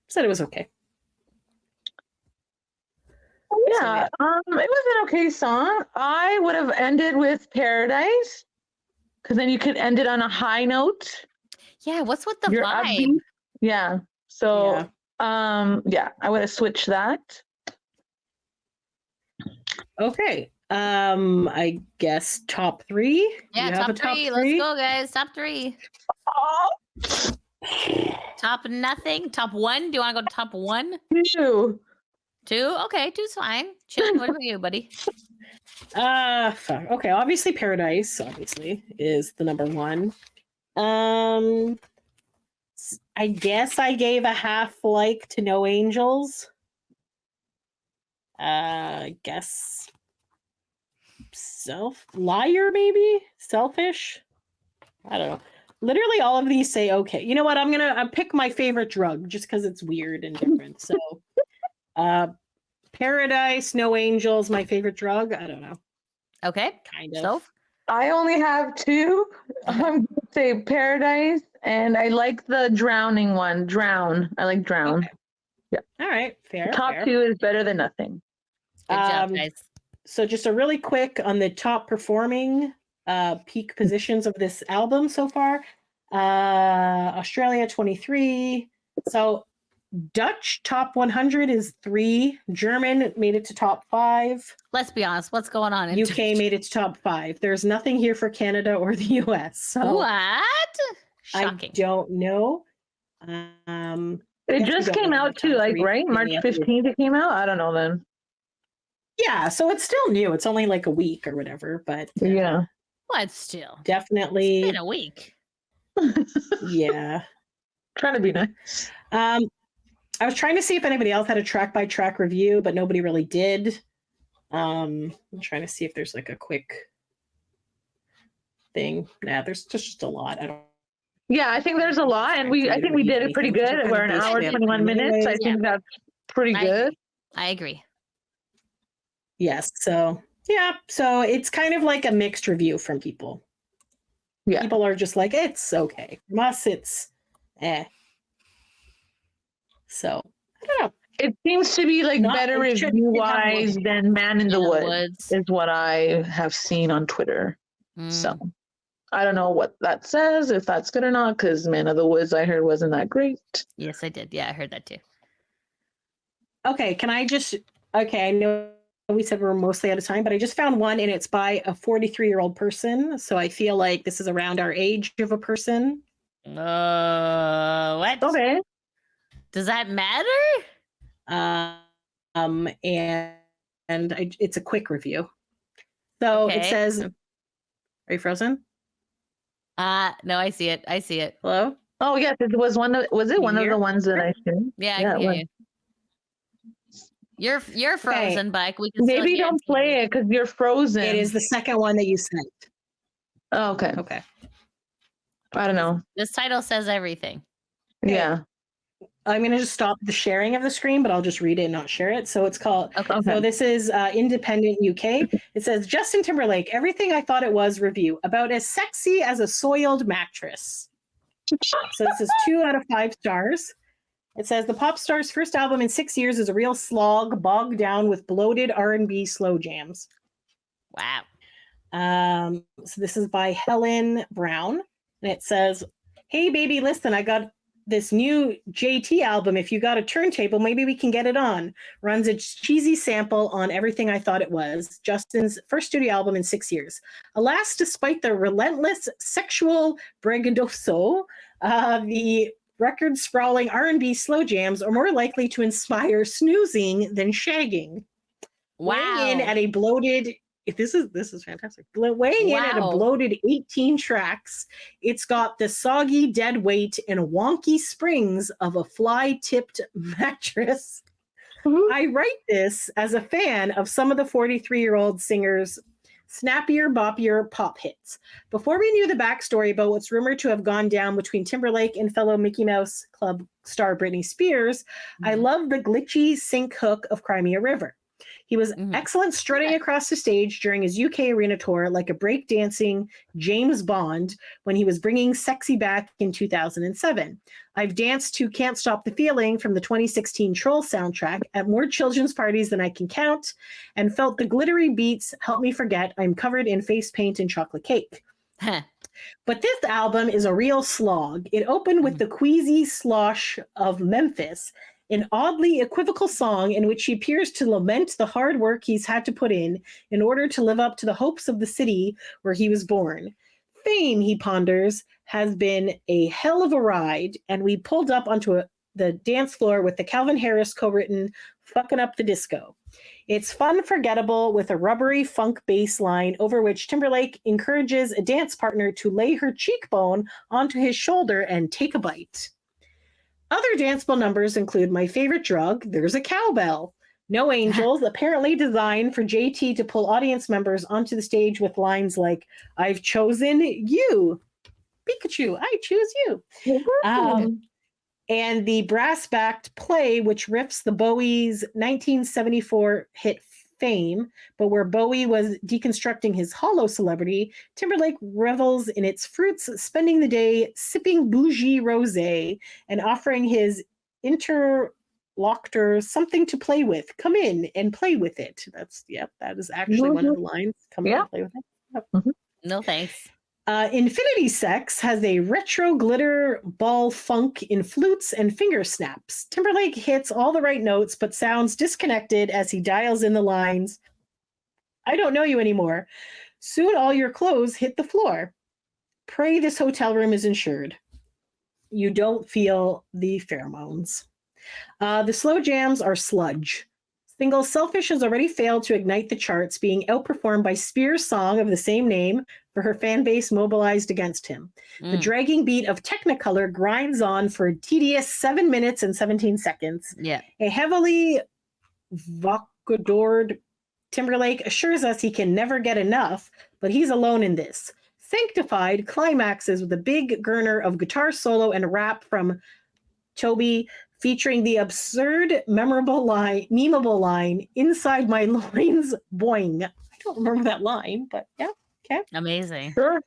Said it was okay. Yeah, it was an okay song. I would have ended with Paradise because then you could end it on a high note. Yeah, what's with the You're vibe? upbeat. Yeah. So, yeah, I would have switched that. Okay. I guess top three. Yeah, You have a top three. Let's go, guys. Top three. Top nothing. Top one. Do you want to go to top one? Two. Two? Okay, two's fine. Chill. What about you, buddy? Fuck. Okay, obviously Paradise, obviously, is the number one. I guess I gave a half like to No Angels. I guess Liar, maybe? Selfish? I don't know. Literally all of these say okay. You know what? I'm gonna pick my favorite drug just because it's weird and different. So Paradise, No Angels, my favorite drug. I don't know. Okay. Kind of. So I only have two. I'm going to say Paradise, and I like the drowning one. Drown. I like Drown. Okay. Yeah. All right. Fair. Top fair. two is better than nothing. good job, guys. So just a really quick on the top performing peak positions of this album so far. Australia 23. So Dutch top 100 is 3. German made it to top 5. Let's be honest. What's going on? In UK made it to top 5. There's nothing here for Canada or the US. So what? Shocking. I don't know. It just came out too, like, right? March 15th it came out? I don't know then. Yeah, so it's still new. It's only like a week or whatever, but Yeah. What still? definitely. It's been a week. Yeah. Trying to be nice. I was trying to see if anybody else had a track by track review, but nobody really did. I'm trying to see if there's like a quick thing. Nah, there's just a lot. I don't. Yeah, I think there's a lot, and I think we did it pretty good. We're an hour, 21 minutes. I think that's pretty good. I agree. Yes. So yeah. So it's kind of like a mixed review from people. Yeah. People are just like, it's okay. From us, it's So I don't know. It seems to be like better review-wise than Man in the Woods is what I have seen on Twitter. So I don't know what that says, if that's good or not, because Man of the Woods I heard wasn't that great. Yes, I did. Yeah, I heard that too. Okay, can I just? Okay, I know we said we're mostly out of time, but I just found one, and it's by a 43-year-old person. So I feel like this is around our age of a person. What? Okay. Does that matter? It's a quick review. So it says, "Are you frozen?" No, I see it. I see it. Hello? Oh yes, it was one of one of the ones that I seen. Yeah, I can hear you. You're frozen, Bike. We can maybe don't play it because you're frozen. It is the second one that you sent. Oh, okay. Okay. I don't know. This title says everything. Okay. Yeah. I'm going to just stop the sharing of the screen, but I'll just read it and not share it. So it's called, so this is Independent UK. It says, Justin Timberlake, Everything I Thought It Was review, about as sexy as a soiled mattress. So this is 2 out of 5 stars. It says, the pop star's first album in 6 years is a real slog, bogged down with bloated R&B slow jams. Wow. So this is by Helen Brown. And it says, hey, baby, listen, I got this new JT album. If you got a turntable, maybe we can get it on. Runs a cheesy sample on Everything I Thought It Was, Justin's first studio album in 6 years. Alas, despite the relentless sexual braggadocio, the record's sprawling R&B slow jams are more likely to inspire snoozing than shagging. Wow. Weighing in at a bloated... This is fantastic. Weighing in at a bloated 18 tracks, it's got the soggy dead weight and wonky springs of a fly-tipped mattress. I write this as a fan of some of the 43-year-old singer's snappier, boppier pop hits. Before we knew the backstory about what's rumored to have gone down between Timberlake and fellow Mickey Mouse Club star Britney Spears, I love the glitchy sync hook of Cry Me a River. He was excellent strutting across the stage during his UK arena tour like a breakdancing James Bond when he was bringing sexy back in 2007. I've danced to Can't Stop the Feeling from the 2016 Troll soundtrack at more children's parties than I can count and felt the glittery beats help me forget I'm covered in face paint and chocolate cake. But this album is a real slog. It opened with the queasy slosh of Memphis, an oddly equivocal song in which he appears to lament the hard work he's had to put in order to live up to the hopes of the city where he was born. Fame, he ponders, has been a hell of a ride, and we pulled up onto the dance floor with the Calvin Harris co-written Fucking Up the Disco. It's fun, forgettable, with a rubbery funk bass line over which Timberlake encourages a dance partner to lay her cheekbone onto his shoulder and take a bite. Other danceable numbers include My Favorite Drug, There's a Cowbell, No Angels, apparently designed for JT to pull audience members onto the stage with lines like, I've chosen you, Pikachu, I choose you. And the brass-backed Play, which riffs the Bowie's 1974 hit Fame, but where Bowie was deconstructing his hollow celebrity, Timberlake revels in its fruits, spending the day sipping bougie rosé and offering his interlocutor something to play with. Come in and play with it. That is actually one of the lines. Come in and play with it. Yep. No thanks. Infinity Sex has a retro glitter ball funk in flutes and finger snaps. Timberlake hits all the right notes, but sounds disconnected as he dials in the lines. I don't know you anymore. Soon all your clothes hit the floor. Pray this hotel room is insured. You don't feel the pheromones. The slow jams are sludge. Single Selfish has already failed to ignite the charts, being outperformed by Spears' song of the same name for her fan base mobilized against him. The dragging beat of Technicolor grinds on for a tedious 7 minutes and 17 seconds. Yeah. A heavily vocadored Timberlake assures us he can never get enough, but he's alone in this. Sanctified climaxes with a big gurner of guitar solo and rap from Toby, featuring the absurd, memeable line, inside my loins, boing. I don't remember that line, but yeah, okay. Amazing. Sure.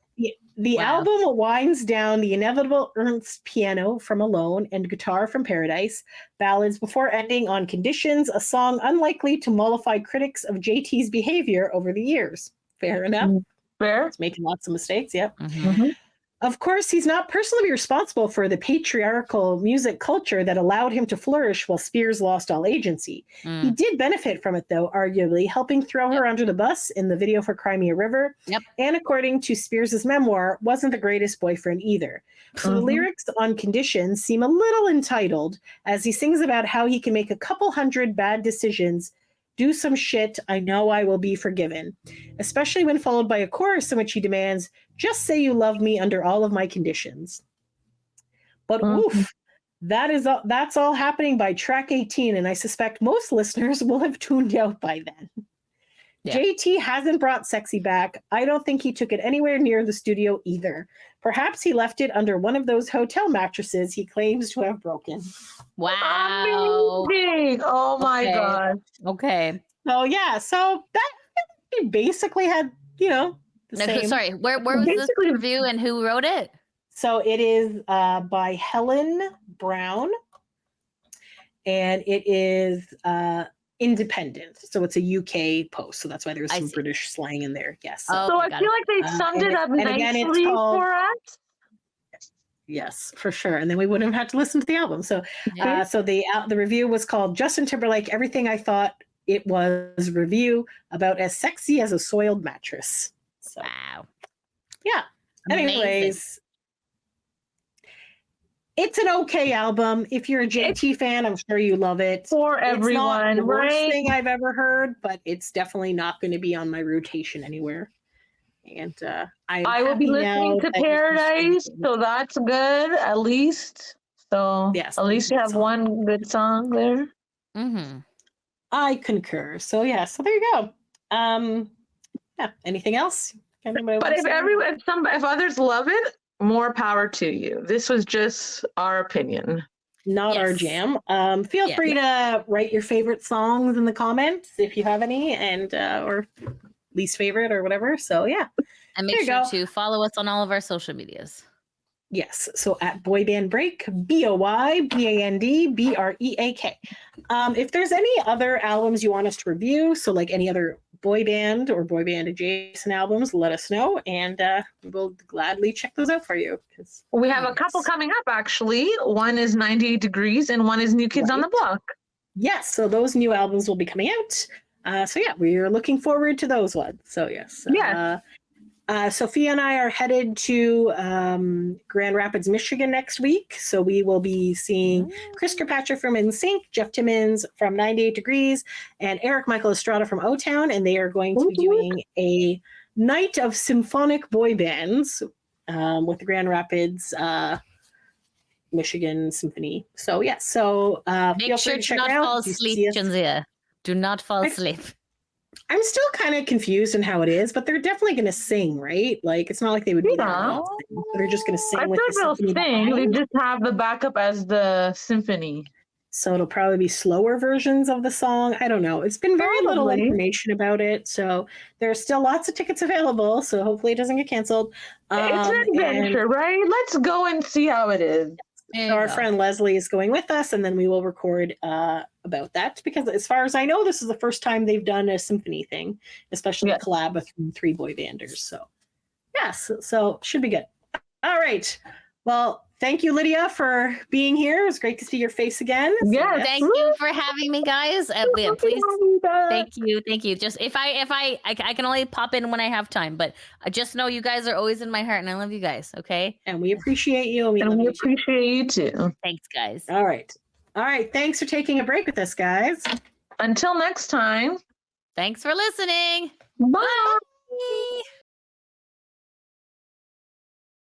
The album winds down the inevitable Ernst piano from Alone and guitar from Paradise ballads before ending on Conditions, a song unlikely to mollify critics of JT's behavior over the years. Fair enough. Fair. He's making lots of mistakes, yep. Of course, he's not personally responsible for the patriarchal music culture that allowed him to flourish while Spears lost all agency. He did benefit from it, though, arguably, helping throw her under the bus in the video for Cry Me a River. And according to Spears' memoir, wasn't the greatest boyfriend either. So the lyrics on Conditions seem a little entitled, as he sings about how he can make a couple hundred bad decisions, do some shit, I know I will be forgiven. Especially when followed by a chorus in which he demands, just say you love me under all of my conditions. But oof, that's all happening by track 18, and I suspect most listeners will have tuned out by then. Yeah. JT hasn't brought Sexy back. I don't think he took it anywhere near the studio either. Perhaps he left it under one of those hotel mattresses he claims to have broken. Wow. Amazing. Oh my God. Okay. So yeah, so that he basically had, the same. Sorry, where was this review and who wrote it? So it is by Helen Brown, and it is independent. So it's a UK post. So that's why there's some British slang in there. Yes. So I feel like they summed it up nicely for us. Yes, for sure. And then we wouldn't have had to listen to the album. So the review was called Justin Timberlake, Everything I Thought It Was review about as sexy as a soiled mattress. So, wow. Yeah. Anyways, it's an okay album. If you're a JT fan, I'm sure you love it. For everyone, it's not the worst thing I've ever heard, but it's definitely not going to be on my rotation anywhere. And I will be listening to Paradise, so that's good at least. So yes, at least you have one good song there. I concur. So yeah, so there you go. yeah. Anything else? But if others love it, more power to you. This was just our opinion. Not our jam. Feel free to write your favorite songs in the comments if you have any, and or least favorite or whatever. So yeah. And make sure to follow us on all of our social medias. Yes. So at Boy Band Break, BOYBANDBREAK. If there's any other albums you want us to review, so like any other boy band or boy band adjacent albums, let us know, and we'll gladly check those out for you. We have a couple coming up, actually. One is 98 Degrees and one is New Kids on the Block. Yes. So those new albums will be coming out. So yeah, we're looking forward to those ones. So yes. Yes. Sophia and I are headed to Grand Rapids, Michigan next week. So we will be seeing Chris Kirkpatrick from NSYNC, Jeff Timmons from 98 Degrees, and Eric Michael Estrada from O-Town. And they are going to be doing a night of symphonic boy bands with the Grand Rapids Michigan Symphony. So yeah, so make sure to not fall asleep, Junzia. Do not fall asleep. I'm still kind of confused on how it is, but they're definitely going to sing, right? Like, it's not like they would be there. They're just going to sing with the symphony. They just have the backup as the symphony. So it'll probably be slower versions of the song. I don't know. It's been very little information about it. So there's still lots of tickets available. So hopefully it doesn't get canceled. It's an adventure, right? Let's go and see how it is. Our friend Leslie is going with us, and then we will record about that, because as far as I know, this is the first time they've done a symphony thing, especially a collab with 3 boy banders. So yes, so should be good. All right. Well, thank you, Lydia, for being here. It was great to see your face again. So, yeah, thank you for having me, guys. Please, thank you. Just if I can only pop in when I have time, but I just know you guys are always in my heart, and I love you guys. Okay, and we appreciate you, and we appreciate you too. Thanks, guys. All right. Thanks for taking a break with us, guys. Until next time. Thanks for listening. Bye. Bye.